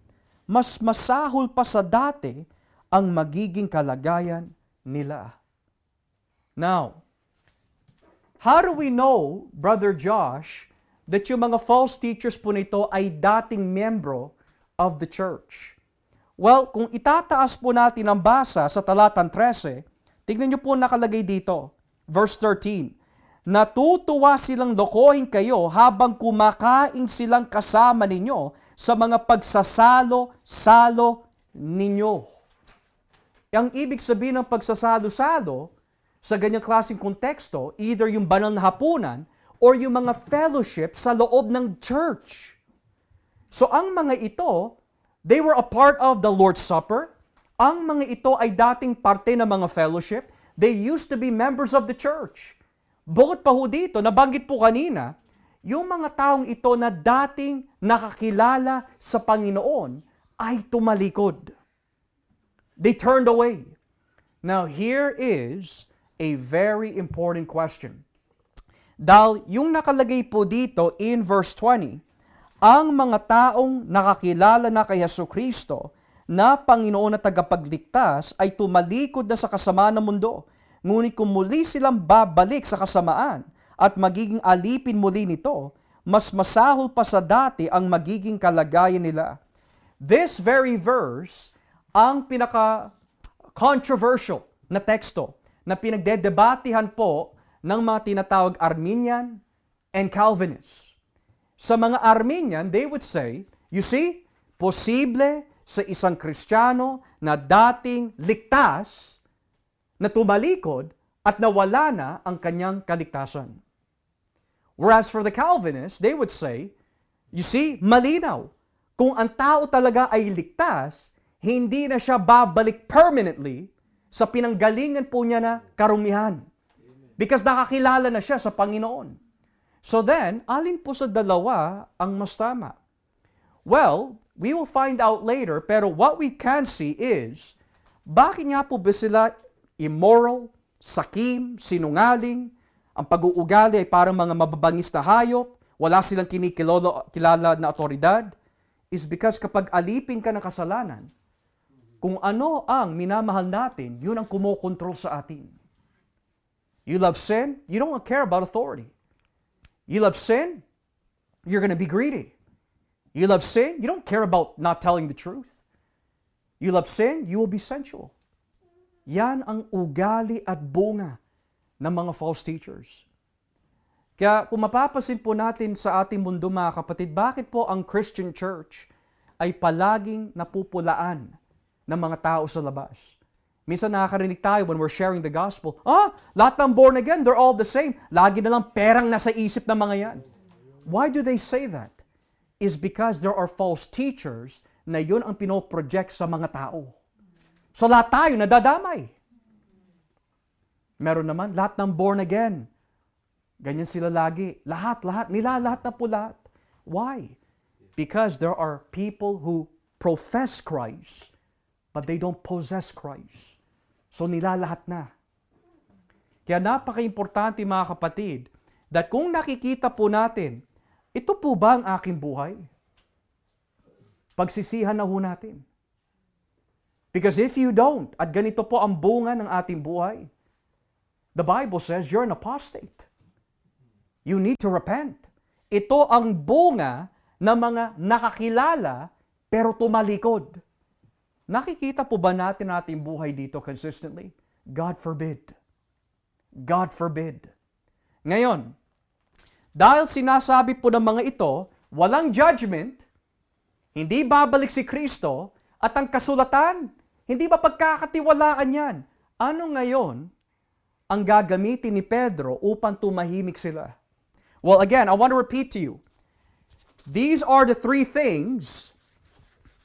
mas masahol pa sa dati ang magiging kalagayan nila. Now, how do we know, Brother Josh, that yung mga false teachers po nito ay dating membro of the church? Well, kung itataas po natin ang basa sa talatang 13, tignan niyo po nakalagay dito, verse 13, natutuwa silang lokohin kayo habang kumakain silang kasama ninyo sa mga pagsasalo-salo ninyo. Ang ibig sabihin ng pagsasalo-salo sa ganyang klaseng konteksto, either yung banal na hapunan or yung mga fellowship sa loob ng church. So ang mga ito, they were a part of the Lord's Supper. Ang mga ito ay dating parte ng mga fellowship. They used to be members of the church. Bukod pa ho dito, nabanggit po kanina, yung mga taong ito na dating nakakilala sa Panginoon ay tumalikod. They turned away. Now, here is a very important question. Dahil yung nakalagay po dito in verse 20, ang mga taong nakakilala na kay Jesucristo na Panginoon at tagapagligtas ay tumalikod na sa kasamaan ng mundo. Ngunit kung muli silang babalik sa kasamaan at magiging alipin muli nito, mas masahol pa sa dati ang magiging kalagayan nila. This very verse, ang pinaka-controversial na teksto na pinagdedebatehan po ng mga tinatawag Arminian and Calvinists. Sa mga Arminian, they would say, you see, posible sa isang Kristiyano na dating ligtas na tumalikod at nawala na ang kanyang kaligtasan. Whereas for the Calvinists, they would say, you see, malinaw. Kung ang tao talaga ay ligtas, hindi na siya babalik permanently sa pinanggalingan po niya na karumihan. Because nakakilala na siya sa Panginoon. So then, alin po sa dalawa ang mas tama? Well, we will find out later, pero what we can see is, bakit nga po ba sila immoral, sakim, sinungaling, ang pag-uugali ay parang mga mababangis na hayop, wala silang kinikilala na otoridad, is because kapag alipin ka ng kasalanan, kung ano ang minamahal natin, yun ang kumokontrol sa atin. You love sin, you don't care about authority. You love sin, you're going to be greedy. You love sin, you don't care about not telling the truth. You love sin, you will be sensual. Yan ang ugali at bunga ng mga false teachers. Kaya kung mapapansin po natin sa ating mundo mga kapatid, bakit po ang Christian church ay palaging napupulaan ng mga tao sa labas? Minsan nakakarinig tayo when we're sharing the gospel, lahat ng born again, they're all the same. Lagi na lang perang nasa isip ng mga yan. Why do they say that? Is because there are false teachers na yun ang pinoproject sa mga tao. So lahat tayo nadadamay. Meron naman, lahat ng born again. Ganyan sila lagi. Lahat, nilalahat na po lahat. Why? Because there are people who profess Christ, but they don't possess Christ. So nilalahat na. Kaya napaka-importante mga kapatid, that kung nakikita po natin, ito po ba ang aking buhay? Pagsisihan na ho natin. Because if you don't, at ganito po ang bunga ng ating buhay, the Bible says you're an apostate. You need to repent. Ito ang bunga ng mga nakakilala pero tumalikod. Nakikita po ba natin ating buhay dito consistently? God forbid. God forbid. Ngayon, dahil sinasabi po ng mga ito, walang judgment, hindi babalik si Kristo, at ang kasulatan, hindi ba pagkakatiwalaan yan? Ano ngayon ang gagamitin ni Pedro upang tumahimik sila? Well, again, I want to repeat to you. These are the three things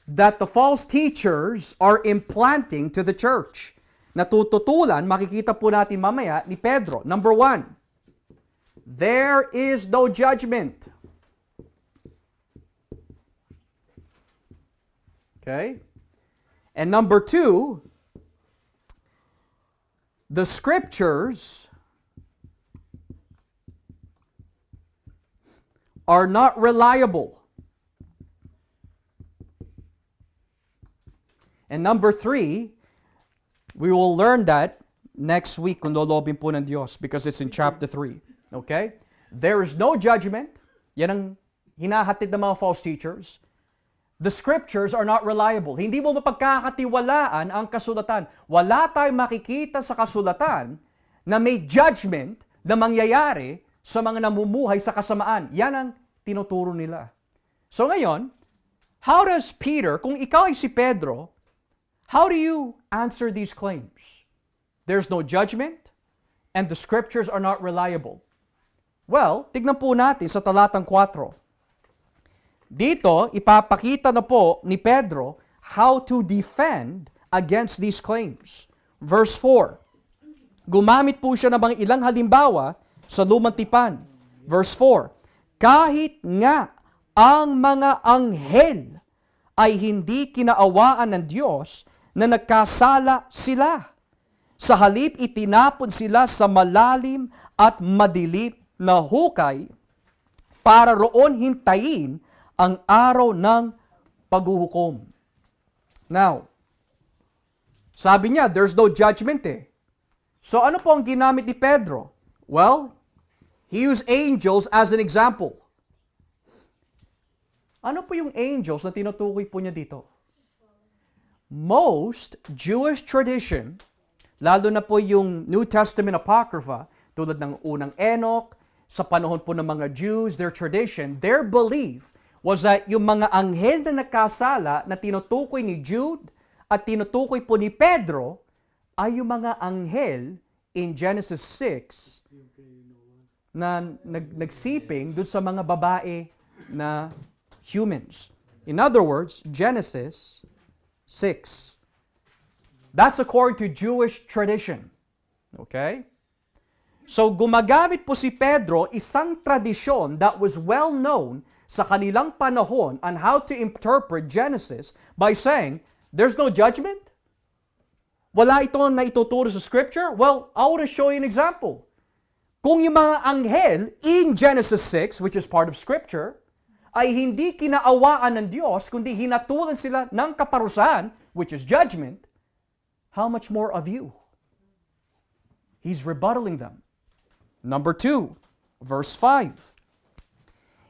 that the false teachers are implanting to the church. Natututulan, makikita po natin mamaya ni Pedro. Number 1, there is no judgment. Okay? And number 2, the scriptures are not reliable. And number 3, we will learn that next week kung lolobin po ng Diyos because it's in chapter 3. Okay? There is no judgment. Yan ang hinahatid ng mga false teachers. The scriptures are not reliable. Hindi mo mapagkakatiwalaan ang kasulatan. Wala tayong makikita sa kasulatan na may judgment na mangyayari sa mga namumuhay sa kasamaan. Yan ang tinuturo nila. So ngayon, how does Peter, kung ikaw ay si Pedro, how do you answer these claims? There's no judgment and the scriptures are not reliable. Well, tignan po natin sa talatang 4. Dito, ipapakita na po ni Pedro how to defend against these claims. Verse 4. Gumamit po siya ng mga ilang halimbawa sa lumang tipan. Verse 4. Kahit nga ang mga anghel ay hindi kinaawaan ng Diyos na nagkasala sila. Sa halip itinapon sila sa malalim at madilim na hukay para roon hintayin ang araw ng paghuhukom. Now, sabi niya, there's no judgment eh. So ano po ang ginamit ni Pedro? Well, he used angels as an example. Ano po yung angels na tinutukoy po niya dito? Most Jewish tradition, lalo na po yung New Testament Apocrypha, tulad ng unang Enoch, sa panahon po ng mga Jews, their tradition, their belief was that yung mga anghel na nagkasala na tinutukoy ni Jude at tinutukoy po ni Pedro ay yung mga anghel in Genesis 6 na nagsiping dun sa mga babae na humans. In other words, Genesis 6. That's according to Jewish tradition. Okay? So gumagamit po si Pedro isang tradisyon that was well known sa kanilang panahon on how to interpret Genesis by saying, there's no judgment? Wala ito na ituturo sa Scripture? Well, I want to show you an example. Kung yung mga anghel in Genesis 6, which is part of Scripture, ay hindi kinaawaan ng Diyos, kundi hinatulan sila ng kaparusahan, which is judgment, how much more of you? He's rebuttaling them. Number 2, verse 5.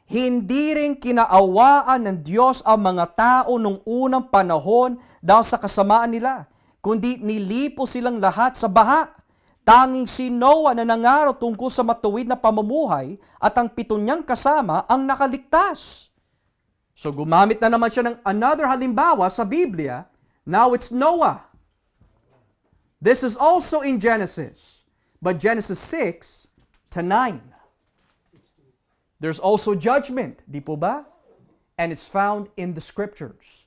Hindi rin kinaawaan ng Diyos ang mga tao nung unang panahon dahil sa kasamaan nila, kundi nilipo silang lahat sa baha. Tanging si Noah na nangaral tungkol sa matuwid na pamumuhay at ang 7 niyang kasama ang nakaligtas. So gumamit na naman siya ng another halimbawa sa Biblia. Now it's Noah. This is also in Genesis, but Genesis 6 to 9. There's also judgment, di po ba? And it's found in the Scriptures.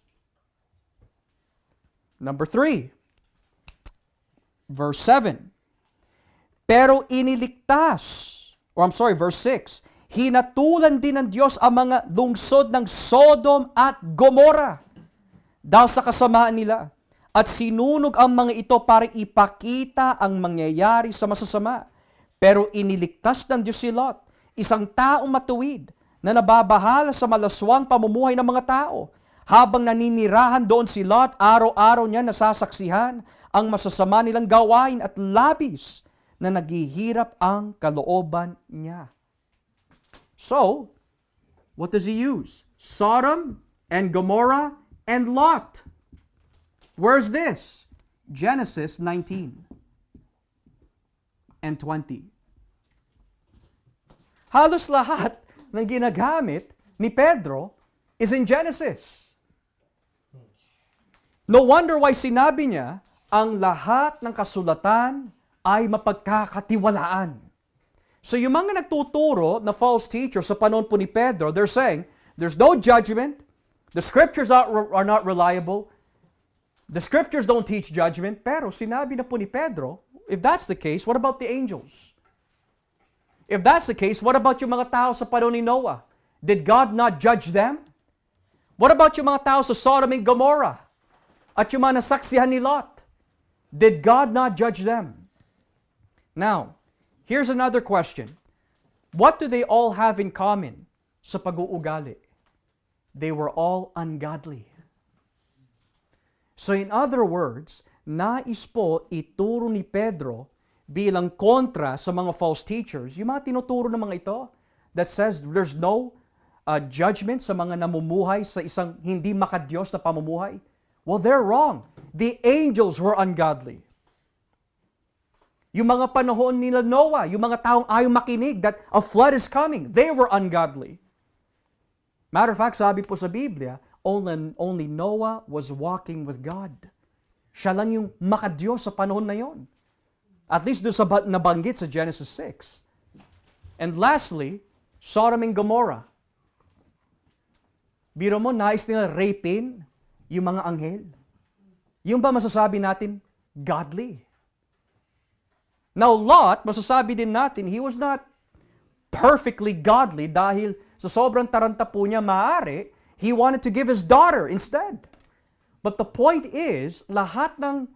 Number 3, verse 7. Pero verse 6, hinatulan din ng Diyos ang mga lungsod ng Sodom at Gomorrah dahil sa kasamaan nila, at sinunog ang mga ito para ipakita ang mangyayari sa masasama. Pero iniligtas ng Diyos si Lot, isang taong matuwid na nababahala sa malaswang pamumuhay ng mga tao. Habang naninirahan doon si Lot, araw-araw niya nasasaksihan ang masasama nilang gawain at labis na naghihirap ang kalooban niya. So, what does he use? Sodom and Gomorrah and Lot. Where's this? Genesis 19 and 20. Halos lahat ng ginagamit ni Pedro is in Genesis. No wonder why sinabi niya, ang lahat ng kasulatan ay mapagkakatiwalaan. So yung mga nagtuturo na false teachers sa panahon po ni Pedro, they're saying, there's no judgment, the scriptures are not reliable, the scriptures don't teach judgment, pero sinabi na po ni Pedro, if that's the case, what about the angels? If that's the case, what about yung mga tao sa panahon ni Noah? Did God not judge them? What about yung mga tao sa Sodom and Gomorrah? At yung mga nasaksihan ni Lot? Did God not judge them? Now, here's another question. What do they all have in common sa pag-uugali? They were all ungodly. So in other words, nais po ituro ni Pedro bilang kontra sa mga false teachers, yung mga tinuturo ng mga ito that says there's no judgment sa mga namumuhay sa isang hindi makadiyos na pamumuhay. Well, they're wrong. The angels were ungodly. Yung mga panahon nila Noah, yung mga taong ayaw makinig that a flood is coming, they were ungodly. Matter of fact, sabi po sa Biblia, only Noah was walking with God. Siya lang yung makadiyos sa panahon na yon. At least doon sa nabanggit sa Genesis 6. And lastly, Sodom and Gomorrah. Biro mo, nais nila rapin yung mga anghel. Yung ba masasabi natin, godly? Now, Lot, masasabi din natin, he was not perfectly godly dahil sa sobrang taranta po niya maaari, he wanted to give his daughter instead. But the point is, lahat ng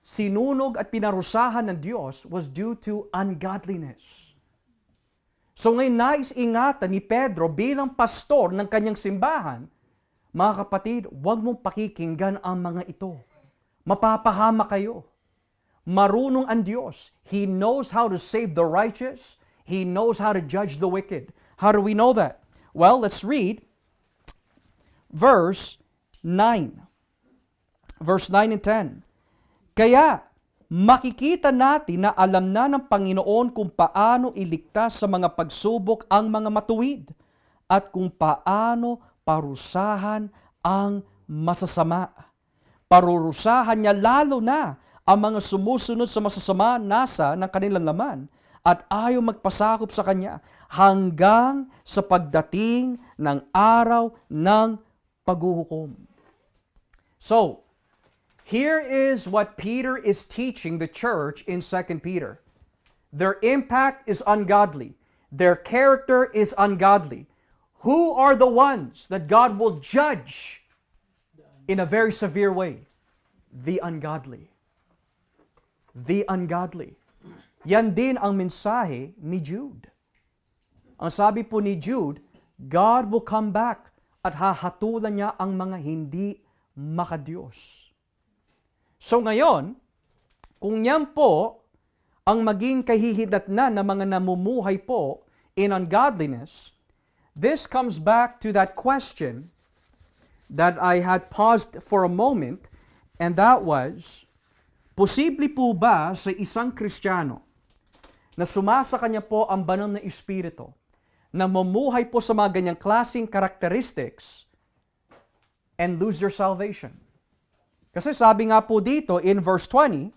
sinunog at pinarusahan ng Diyos was due to ungodliness. So ngayon nais ingatan ni Pedro bilang pastor ng kanyang simbahan, mga kapatid, huwag mong pakikinggan ang mga ito. Mapapahama kayo. marunong ang Diyos. He knows how to save the righteous. He knows how to judge the wicked. How do we know that? Well, let's read verse 9. Verse 9 and 10. Kaya, makikita natin na alam na ng Panginoon kung paano iligtas sa mga pagsubok ang mga matuwid at kung paano parusahan ang masasama. Parurusahan niya lalo na ang mga sumusunod sa masasama nasa ng kanilang laman at ayaw magpasakop sa Kanya hanggang sa pagdating ng araw ng paghuhukom. So, here is what Peter is teaching the church in 2 Peter. Their impact is ungodly. Their character is ungodly. Who are the ones that God will judge in a very severe way? The ungodly. The ungodly. Yan din ang mensahe ni Jude. Ang sabi po ni Jude, God will come back at hahatulan niya ang mga hindi makadiyos. So ngayon, kung yan po ang maging kahihinatnan ng mga namumuhay po in ungodliness, this comes back to that question that I had paused for a moment, and that was, posible po ba sa isang Kristiyano na sumasa kanya po ang banal na Espiritu, na mamuhay po sa mga ganyang klaseng characteristics and lose their salvation? Kasi sabi nga po dito in verse 20,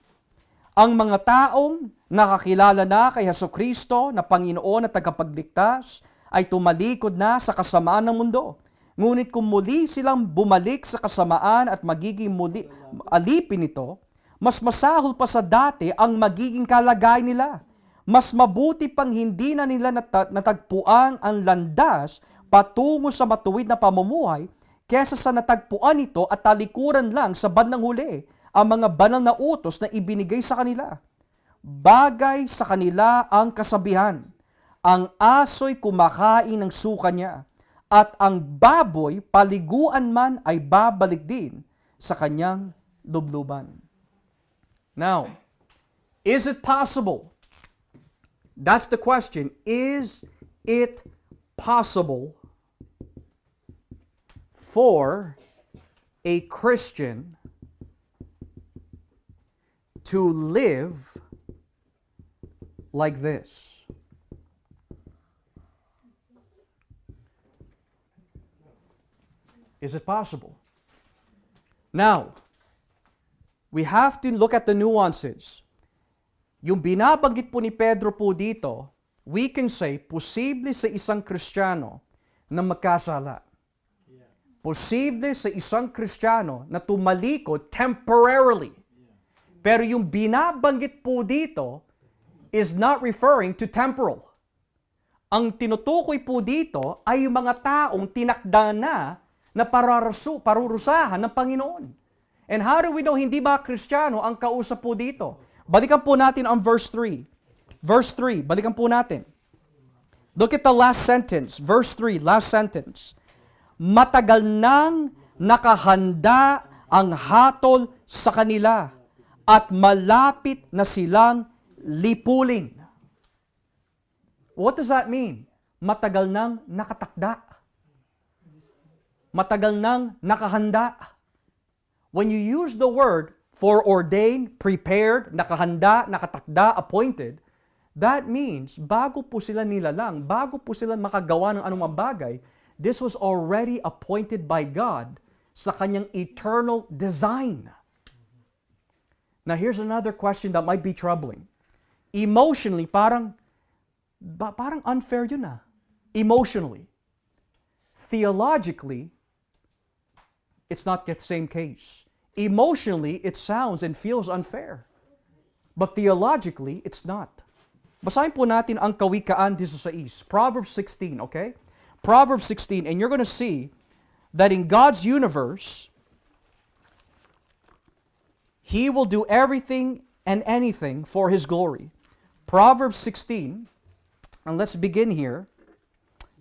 ang mga taong nakakilala na kay Jesucristo na Panginoon at tagapagligtas ay tumalikod na sa kasamaan ng mundo. Ngunit kung muli silang bumalik sa kasamaan at magiging muli alipin ito, mas masahol pa sa dati ang magiging kalagayan nila. Mas mabuti pang hindi na nila natagpuan ang landas patungo sa matuwid na pamumuhay kesa sa natagpuan ito at talikuran lang sa bandang huli ang mga banal na utos na ibinigay sa kanila. Bagay sa kanila ang kasabihan, ang aso'y kumakain ng suka niya, at ang baboy paliguan man ay babalik din sa kanyang lubluban. Now, is it possible? That's the question. Is it possible for a Christian to live like this? Is it possible? Now, we have to look at the nuances. Yung binabanggit po ni Pedro po dito, we can say, posible sa isang Kristiyano na magkasala. Posible sa isang Kristiyano na tumalikod temporarily. Pero yung binabanggit po dito is not referring to temporal. Ang tinutukoy po dito ay yung mga taong tinakda na parurusahan ng Panginoon. And how do we know hindi ba Kristiyano ang kausap po dito? Balikan po natin ang verse 3. Verse 3, balikan po natin. Look at the last sentence. Verse 3, last sentence. Matagal nang nakahanda ang hatol sa kanila at malapit na silang lipulin. What does that mean? Matagal nang nakatakda. Matagal nang nakahanda. When you use the word foreordained, prepared, nakahanda, nakatakda, appointed, that means bago po sila nilalang, bago po sila makagawa ng anumang bagay, this was already appointed by God sa kanyang eternal design. Now here's another question that might be troubling. Emotionally, parang unfair yun ah. Emotionally. Theologically, it's not the same case. Emotionally, it sounds and feels unfair. But theologically, it's not. Basahin po natin ang Kawikaan 16, Proverbs 16, okay? Proverbs 16, and you're going to see that in God's universe, He will do everything and anything for His glory. Proverbs 16, and let's begin here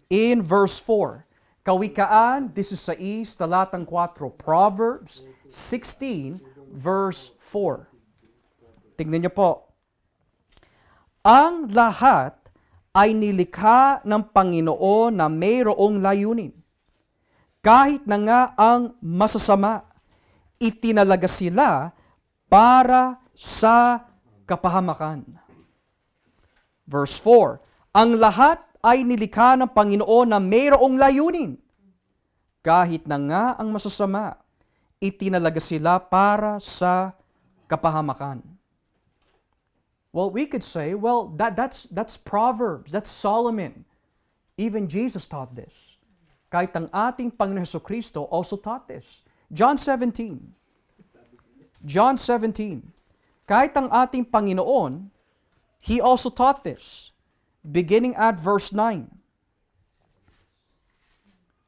in verse 4. Kawikaan 16, talatang 4. Proverbs 16, verse 4. Tingnan niyo po. Ang lahat ay nilikha ng Panginoon na mayroong layunin. Kahit na nga ang masasama, itinalaga sila para sa kapahamakan. Verse 4, ang lahat ay nilikha ng Panginoon na mayroong layunin. Kahit na nga ang masasama, itinalaga sila para sa kapahamakan. Well, we could say, well, that's Proverbs, that's Solomon. Even Jesus taught this. Kahit ang ating Panginoon Jesucristo also taught this. John 17. Kahit ang ating Panginoon, He also taught this. Beginning at verse 9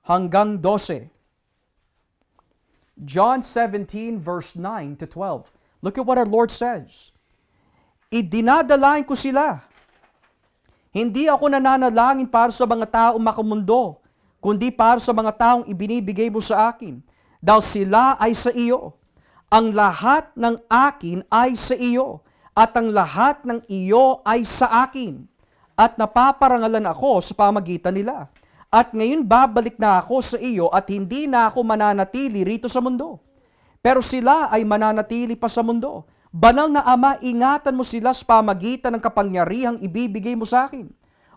hanggang 12. John 17 verse 9 to 12. Look at what our Lord says. Idinadalain ko sila. Hindi ako nananalangin para sa mga taong makamundo, kundi para sa mga taong ibinibigay mo sa akin. Dahil sila ay sa iyo. Ang lahat ng akin ay sa iyo, at ang lahat ng iyo ay sa akin. At napaparangalan ako sa pamagitan nila. At ngayon babalik na ako sa iyo at hindi na ako mananatili rito sa mundo. Pero sila ay mananatili pa sa mundo. Banal na Ama, ingatan mo sila sa pamagitan ng kapangyarihang ibibigay mo sa akin,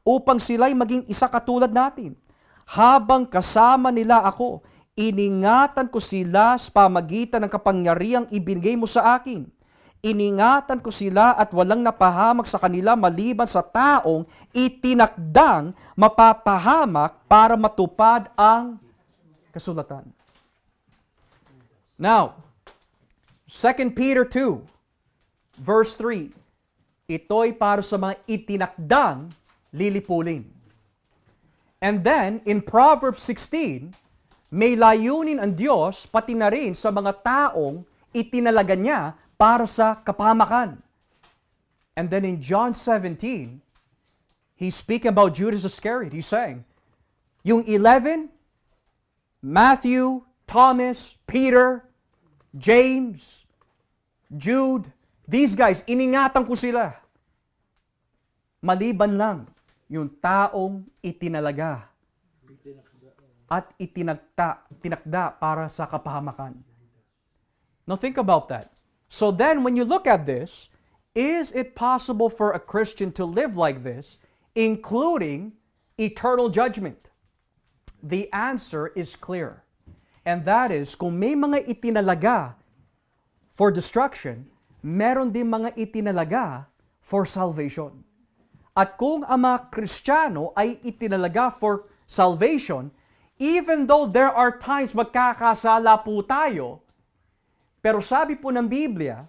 upang sila'y maging isa katulad natin. Habang kasama nila ako, iningatan ko sila sa pamagitan ng kapangyarihang ibigay mo sa akin. Iningatan ko sila at walang napahamak sa kanila maliban sa taong itinakdang mapapahamak para matupad ang kasulatan. Now, 2 Peter 2, verse 3, ito'y para sa mga itinakdang lilipulin. And then, in Proverbs 16, may layunin ang Diyos pati na rin sa mga taong itinalaga niya para sa kapahamakan. And then in John 17, he's speaking about Judas Iscariot. He's saying, yung 11, Matthew, Thomas, Peter, James, Jude, these guys, iningatan ko sila. Maliban lang yung taong itinalaga at itinakda para sa kapahamakan. Now think about that. So then when you look at this, is it possible for a Christian to live like this, including eternal judgment? The answer is clear. And that is, kung may mga itinalaga for destruction, meron din mga itinalaga for salvation. At kung ang mga Kristiyano ay itinalaga for salvation, even though there are times magkakasala po tayo, pero sabi po ng Biblia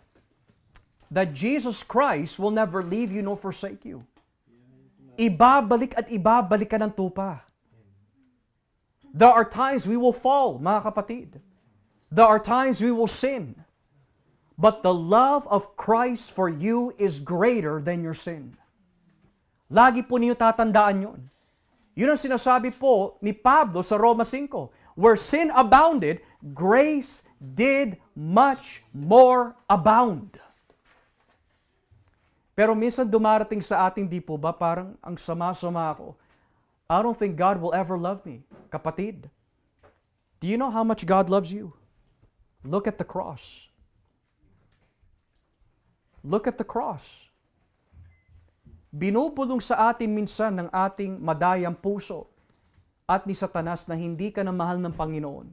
that Jesus Christ will never leave you nor forsake you. Ibabalik at ibabalik ka ng tupa. There are times we will fall, mga kapatid. There are times we will sin. But the love of Christ for you is greater than your sin. Lagi po niyo tatandaan yun. Yun ang sinasabi po ni Pablo sa Roma 5. Where sin abounded, grace did much more abound. Pero minsan dumarating sa ating di po ba, parang ang sama-sama ako. I don't think God will ever love me. Kapatid, do you know how much God loves you? Look at the cross. Look at the cross. Binubulong sa atin minsan ng ating madayang puso at ni Satanas na hindi ka na mahal ng Panginoon.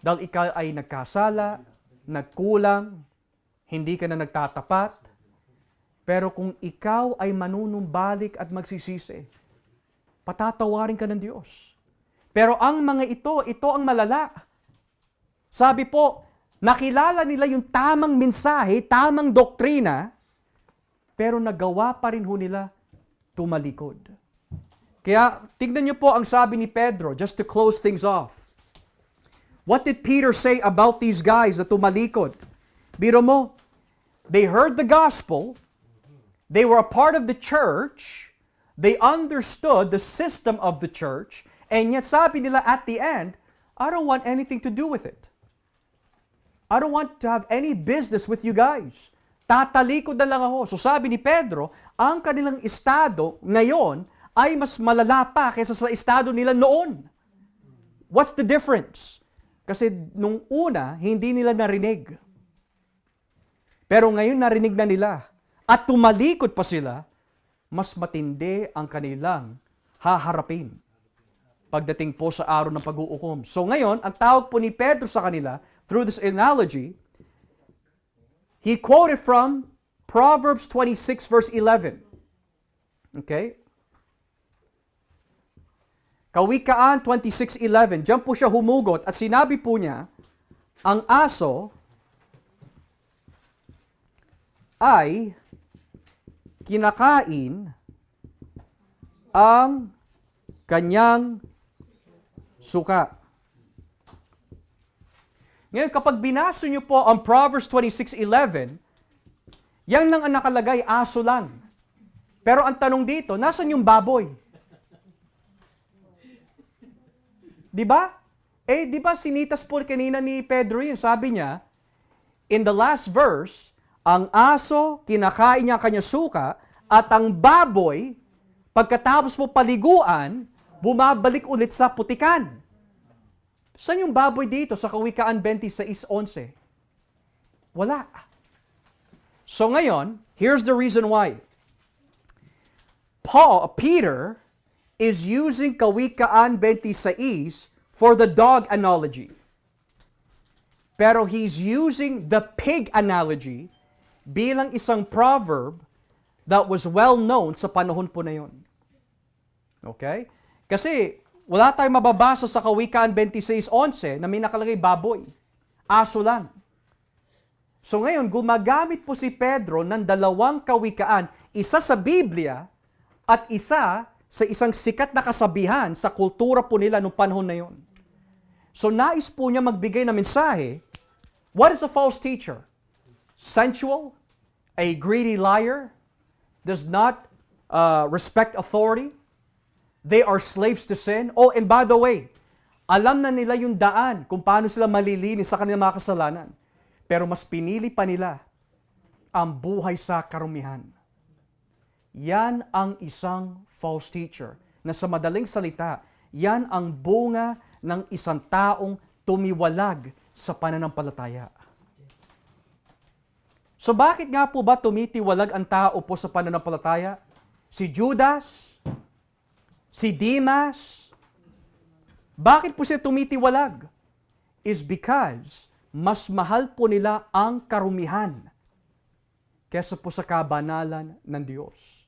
Dahil ikaw ay nagkasala, nagkulang, hindi ka na nagtatapat. Pero kung ikaw ay manunumbalik at magsisisi, patatawarin ka ng Diyos. Pero ang mga ito ang malala. Sabi po, nakilala nila yung tamang mensahe, tamang doktrina, pero nagawa pa rin ho nila tumalikod. Kaya tignan niyo po ang sabi ni Pedro, just to close things off. What did Peter say about these guys na tumalikod? Biro mo, they heard the gospel, they were a part of the church, they understood the system of the church, and yet sabi nila at the end, I don't want anything to do with it. I don't want to have any business with you guys. Tatalikod na lang ako. So sabi ni Pedro, ang kanilang estado ngayon ay mas malala pa kaysa sa estado nila noon. What's the difference? Kasi nung una, hindi nila narinig. Pero ngayon narinig na nila. At tumalikod pa sila, mas matindi ang kanilang haharapin pagdating po sa araw ng pag-uukom. So ngayon, ang tawag po ni Pedro sa kanila, through this analogy, he quoted from Proverbs 26 verse 11. Okay? Kawikaan 26:11. Diyan po siya humugot at sinabi po niya, ang aso ay kinakain ang kanyang suka. Ngayon, kapag binasa niyo po ang Proverbs 26:11, yan lang ang nakalagay, aso lang. Pero ang tanong dito, nasan yung baboy? Di ba? Di ba sinitas po kanina ni Pedro yun? Sabi niya, in the last verse, ang aso, kinakain niya ang kanyang suka, at ang baboy, pagkatapos mo paliguan, bumabalik ulit sa putikan. Saan yung baboy dito sa Kawikaan 26:11? Wala. So ngayon, here's the reason why. Peter is using Kawikaan 26 for the dog analogy. Pero he's using the pig analogy bilang isang proverb that was well known sa panahon po na yun. Okay? Kasi wala tayong mababasa sa Kawikaan 26:11 na may nakalagay baboy. Aso lang. So ngayon, gumagamit po si Pedro ng dalawang kawikaan, isa sa Biblia at isa sa isang sikat na kasabihan sa kultura po nila noong panahon na yun. So nais po niya magbigay ng mensahe, what is a false teacher? Sensual? A greedy liar? Does not respect authority? They are slaves to sin? Oh, and by the way, alam na nila yung daan kung paano sila malilinis sa kanilang mga kasalanan. Pero mas pinili pa nila ang buhay sa karumihan. Yan ang isang false teacher na sa madaling salita, yan ang bunga ng isang taong tumiwalag sa pananampalataya. So bakit nga po ba tumitiwalag ang tao po sa pananampalataya? Si Judas, si Demas, bakit po siya tumitiwalag? Is because mas mahal po nila ang karumihan kesa po sa kabanalan ng Diyos.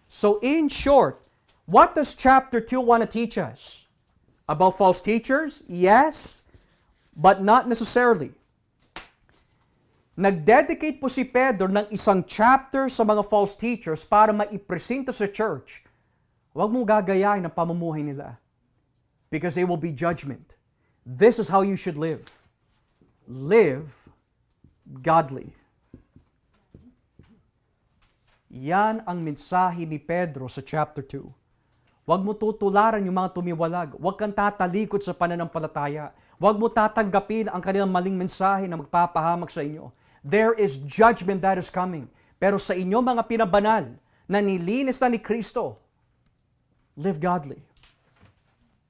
So in short, what does chapter 2 want to teach us? About false teachers? Yes, but not necessarily. Nag-dedicate po si Pedro ng isang chapter sa mga false teachers para maipresenta sa church. Huwag mong gagayahin ang pamumuhay nila. Because it will be judgment. This is how you should live. Live godly. Yan ang mensahe ni Pedro sa chapter 2. Huwag mo tutularan yung mga tumiwalag. Huwag kang tatalikod sa pananampalataya. Huwag mo tatanggapin ang kanilang maling mensahe na magpapahamak sa inyo. There is judgment that is coming. Pero sa inyo mga pinabanal na nilinis na ni Kristo, live godly.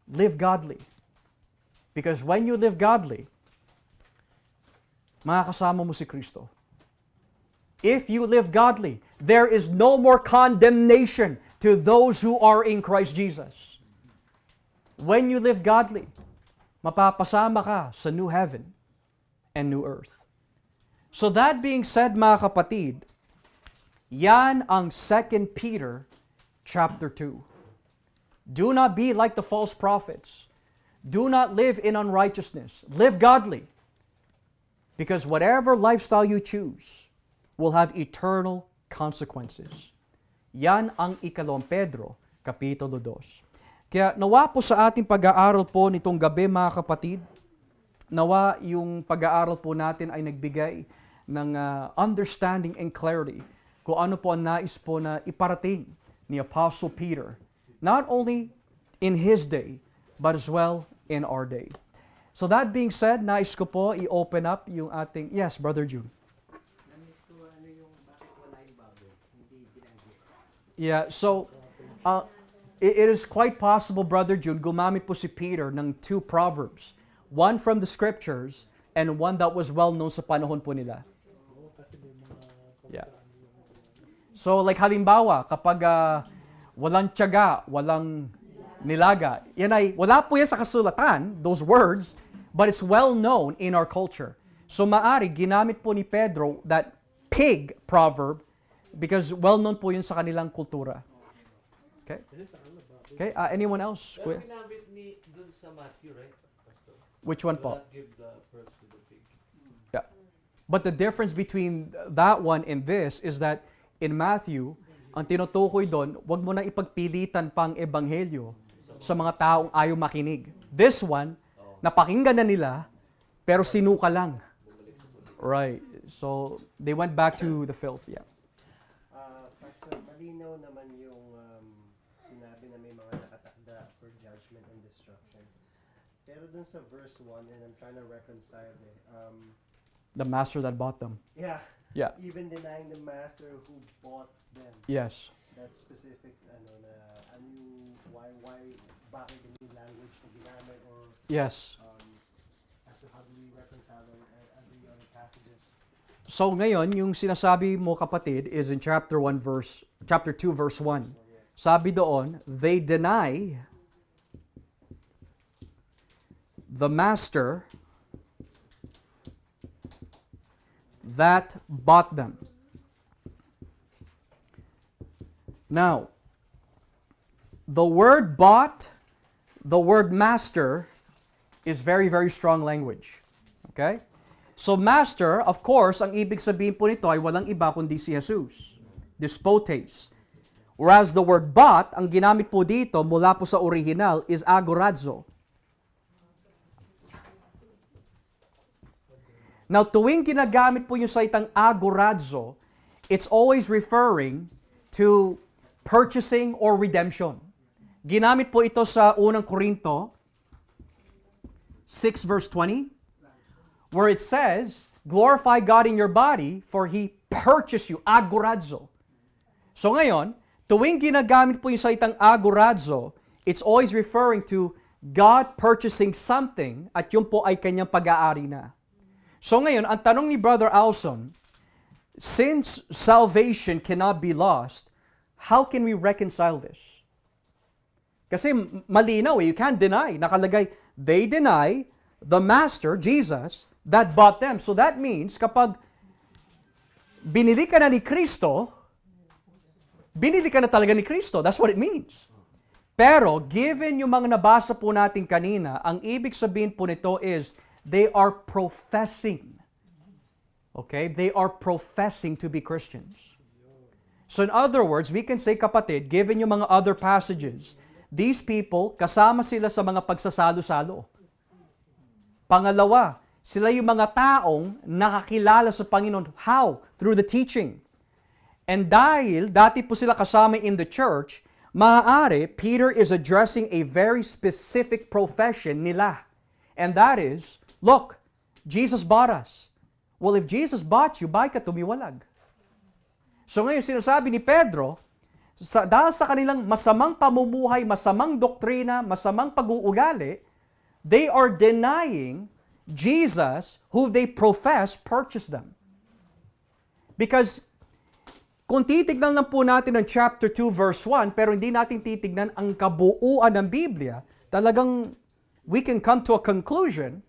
Live godly. Because when you live godly, makakasama mo si Kristo. If you live godly, there is no more condemnation to those who are in Christ Jesus. When you live godly, mapapasama ka sa new heaven and new earth. So that being said, mga kapatid, yan ang 2 Peter chapter 2. Do not be like the false prophets. Do not live in unrighteousness. Live godly. Because whatever lifestyle you choose will have eternal consequences. Yan ang 2 Pedro, Kapitulo 2. Kaya nawa po sa ating pag-aaral po nitong gabi mga kapatid, nawa yung pag-aaral po natin ay nagbigay ng understanding and clarity kung ano po ang nais po na iparating ni Apostle Peter, not only in his day, but as well in our day. So that being said, nais ko po i-open up yung ating, yes, Brother June. Nandito Yeah, so it is quite possible, Brother June, gumamit po si Peter ng two proverbs. One from the scriptures and one that was well known sa panahon po nila. Yeah. So like halimbawa, kapag walang tiyaga, walang nilaga, yan ay, wala po yan sa kasulatan, those words, but it's well known in our culture. So maari, ginamit po ni Pedro that pig proverb because well known po yun sa kanilang kultura. Okay? Okay, anyone else? Pero ginamit ni dun sa Matthew, right? Pastor? Which one Do po? not give the pearls to the pig. Yeah. But the difference between that one and this is that in Matthew, ang tinutukoy doon, wag mo na ipagpilitan pang ebanghelyo sa mga taong ayaw makinig. This one, napakinggan na nila, pero sinuka lang. Right. So, they went back to the filth. Yeah. Pastor, malinaw naman yung sinabi na may mga nakatakda for judgment and destruction. Pero dun sa verse 1, and I'm trying to reconcile it, The master that bought them. yeah, Yeah. even denying the master who bought them. Yes. That specific, why, bakit yung language na ginamit, or Yes. as to how do we reconcile the other passages? So ngayon, yung sinasabi mo kapatid is in chapter 2 verse 1. Sabi doon, they deny the master that bought them. Now, the word bought, the word master is very, very strong language. Okay? So master, of course, ang ibig sabihin po nito ay walang iba kundi si Jesus. Despotes. Whereas the word bought, ang ginamit po dito mula po sa original is agorazo. Now, tuwing ginagamit po yung salitang agorazo, it's always referring to purchasing or redemption. Ginamit po ito sa unang Korinto 6 verse 20, where it says, glorify God in your body, for He purchased you, agorazo. So ngayon, tuwing ginagamit po yung salitang agorazo, it's always referring to God purchasing something at yun po ay kanyang pag-aari na. So ngayon, ang tanong ni Brother Alson, since salvation cannot be lost, how can we reconcile this? Kasi malinaw you can't deny. Nakalagay, they deny the Master, Jesus, that bought them. So that means, kapag binili ka na ni Kristo, binili ka na talaga ni Kristo. That's what it means. Pero, given yung mga nabasa po natin kanina, ang ibig sabihin po nito is, they are professing. Okay? They are professing to be Christians. So in other words, we can say, kapatid, given yung mga other passages, these people, kasama sila sa mga pagsasalo-salo. Pangalawa, sila yung mga taong nakakilala sa Panginoon. How? Through the teaching. And dahil dati po sila kasama in the church, maaari, Peter is addressing a very specific profession nila. And that is, look, Jesus bought us. Well, if Jesus bought you, bakit ka tumiwalag? So ngayon, sinasabi ni Pedro, dahil sa kanilang masamang pamumuhay, masamang doktrina, masamang pag-uugali, they are denying Jesus, who they profess, purchased them. Because kung titignan lang po natin ang chapter 2 verse 1, pero hindi natin titignan ang kabuuan ng Biblia, talagang we can come to a conclusion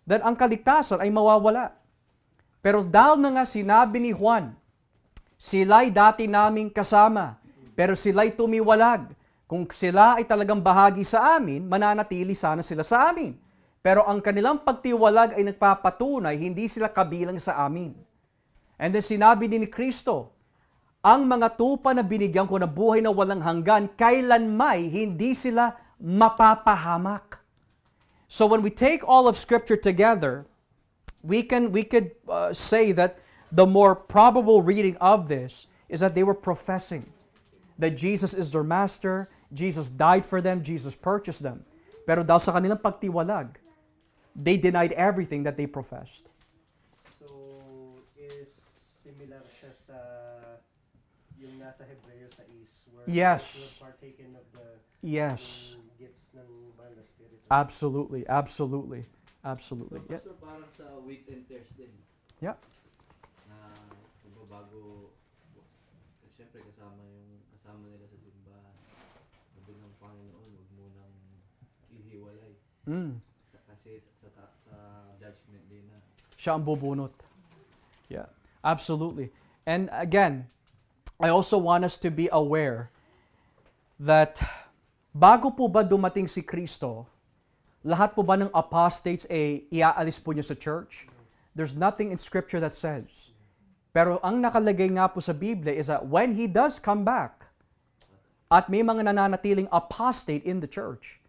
that ang kaligtasan ay mawawala. Pero dahil na nga sinabi ni Juan, sila'y dati naming kasama, pero sila'y tumiwalag. Kung sila ay talagang bahagi sa amin, mananatili sana sila sa amin. Pero ang kanilang pagtiwalag ay nagpapatunay, hindi sila kabilang sa amin. And then sinabi din ni Kristo, ang mga tupa na binigyan ko na buhay na walang hanggan, kailanmay hindi sila mapapahamak. So when we take all of Scripture together, we could say that the more probable reading of this is that they were professing that Jesus is their master, Jesus died for them, Jesus purchased them. Pero dahil sa kanilang pagtiwalag, they denied everything that they professed. So, is similar siya sa yung nasa Hebreo sa where Yes. you have partaken of the Yes. yung gifts ng banal na Espiritu. Absolutely. Absolutely. Absolutely. So, Yeah. Pastor, parang sa wheat and tares din. Yeah. Na bago, siyempre kasama nila sa simbahan. Sabi ng Panginoon, huwag mo nang ihiwalay. Mm. Kasi sa judgment din na. Siya ang bubunot. Yeah. Absolutely. And again, I also want us to be aware that bago po ba dumating si Kristo, lahat po ba ng apostates iaalis po niya sa church? There's nothing in Scripture that says. Pero ang nakalagay nga po sa Biblia is that when He does come back, at may mga nananatiling apostate in the church,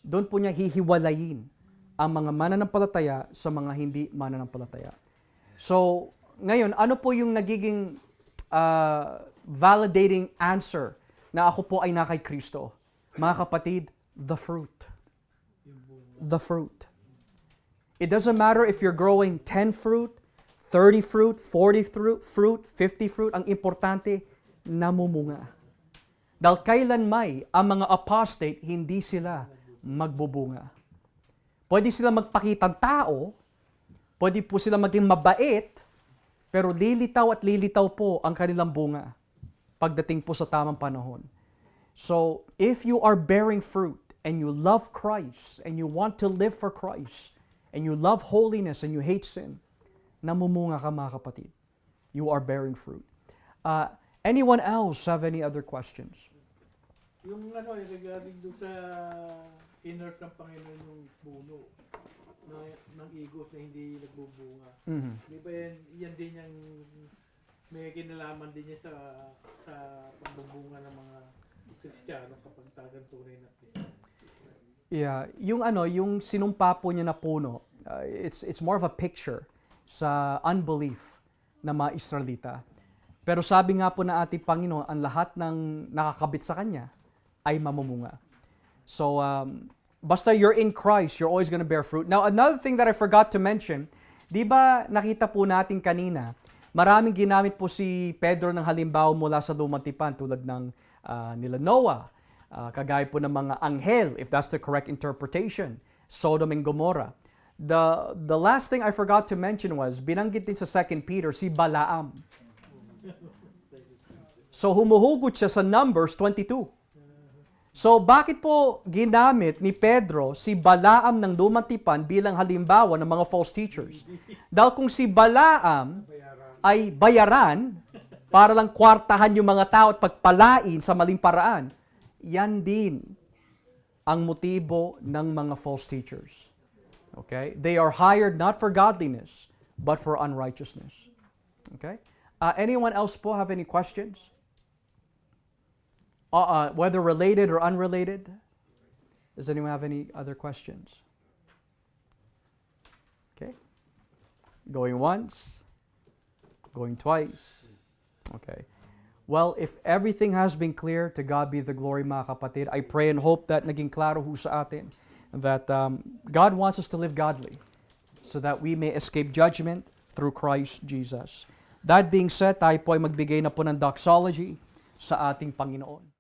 doon po niya hihiwalayin ang mga mananampalataya sa mga hindi mananampalataya. So, ngayon, ano po yung nagiging validating answer na ako po ay na kay Kristo? Mga kapatid, the fruit. The fruit. It doesn't matter if you're growing 10 fruit, 30 fruit, 40 fruit, 50 fruit. Ang importante, namumunga. Dahil kailanmay ang mga apostate, hindi sila magbubunga. Pwede sila magpakitang tao, pwede po sila maging mabait, pero lilitaw at lilitaw po ang kanilang bunga pagdating po sa tamang panahon. So, if you are bearing fruit and you love Christ and you want to live for Christ and you love holiness and you hate sin, namumunga ka mga kapatid. You are bearing fruit. Anyone else have any other questions? Yung regarding doon sa inner ng Panginoon yung puno ng igos na hindi nagbubunga. Mhm. Di ba yan din yung may kinalaman din niya sa pagbubunga ng mga Kristiyano kapag tagang tunay na Kristiyano. Yeah, yung sinumpa po niya na puno, it's more of a picture sa unbelief ng mga Israelita. Pero sabi nga po na ating Panginoon, ang lahat ng nakakabit sa Kanya ay mamumunga. So, basta you're in Christ, you're always gonna bear fruit. Now, another thing that I forgot to mention, di ba nakita po natin kanina, maraming ginamit po si Pedro ng halimbawa mula sa Lumang Tipan tulad ng nila Noah, kagaya po ng mga anghel, if that's the correct interpretation, Sodom and Gomorrah. The last thing I forgot to mention was, binanggit din sa 2 Peter, si Balaam. So, humuhugot siya sa Numbers 22. So, bakit po ginamit ni Pedro si Balaam ng Lumang Tipan bilang halimbawa ng mga false teachers? Dahil kung si Balaam ay bayaran para lang kwartahan yung mga tao at pagpalain sa maling paraan, yan din ang motibo ng mga false teachers. Okay? They are hired not for godliness, but for unrighteousness. Okay? Anyone else po have any questions? Whether related or unrelated? Does anyone have any other questions? Okay. Going once. Going twice. Okay. Well, if everything has been clear, to God be the glory, mga kapatid. I pray and hope that naging klaro ho sa atin that God wants us to live godly so that we may escape judgment through Christ Jesus. That being said, tayo po ay magbigay na po ng doxology sa ating Panginoon.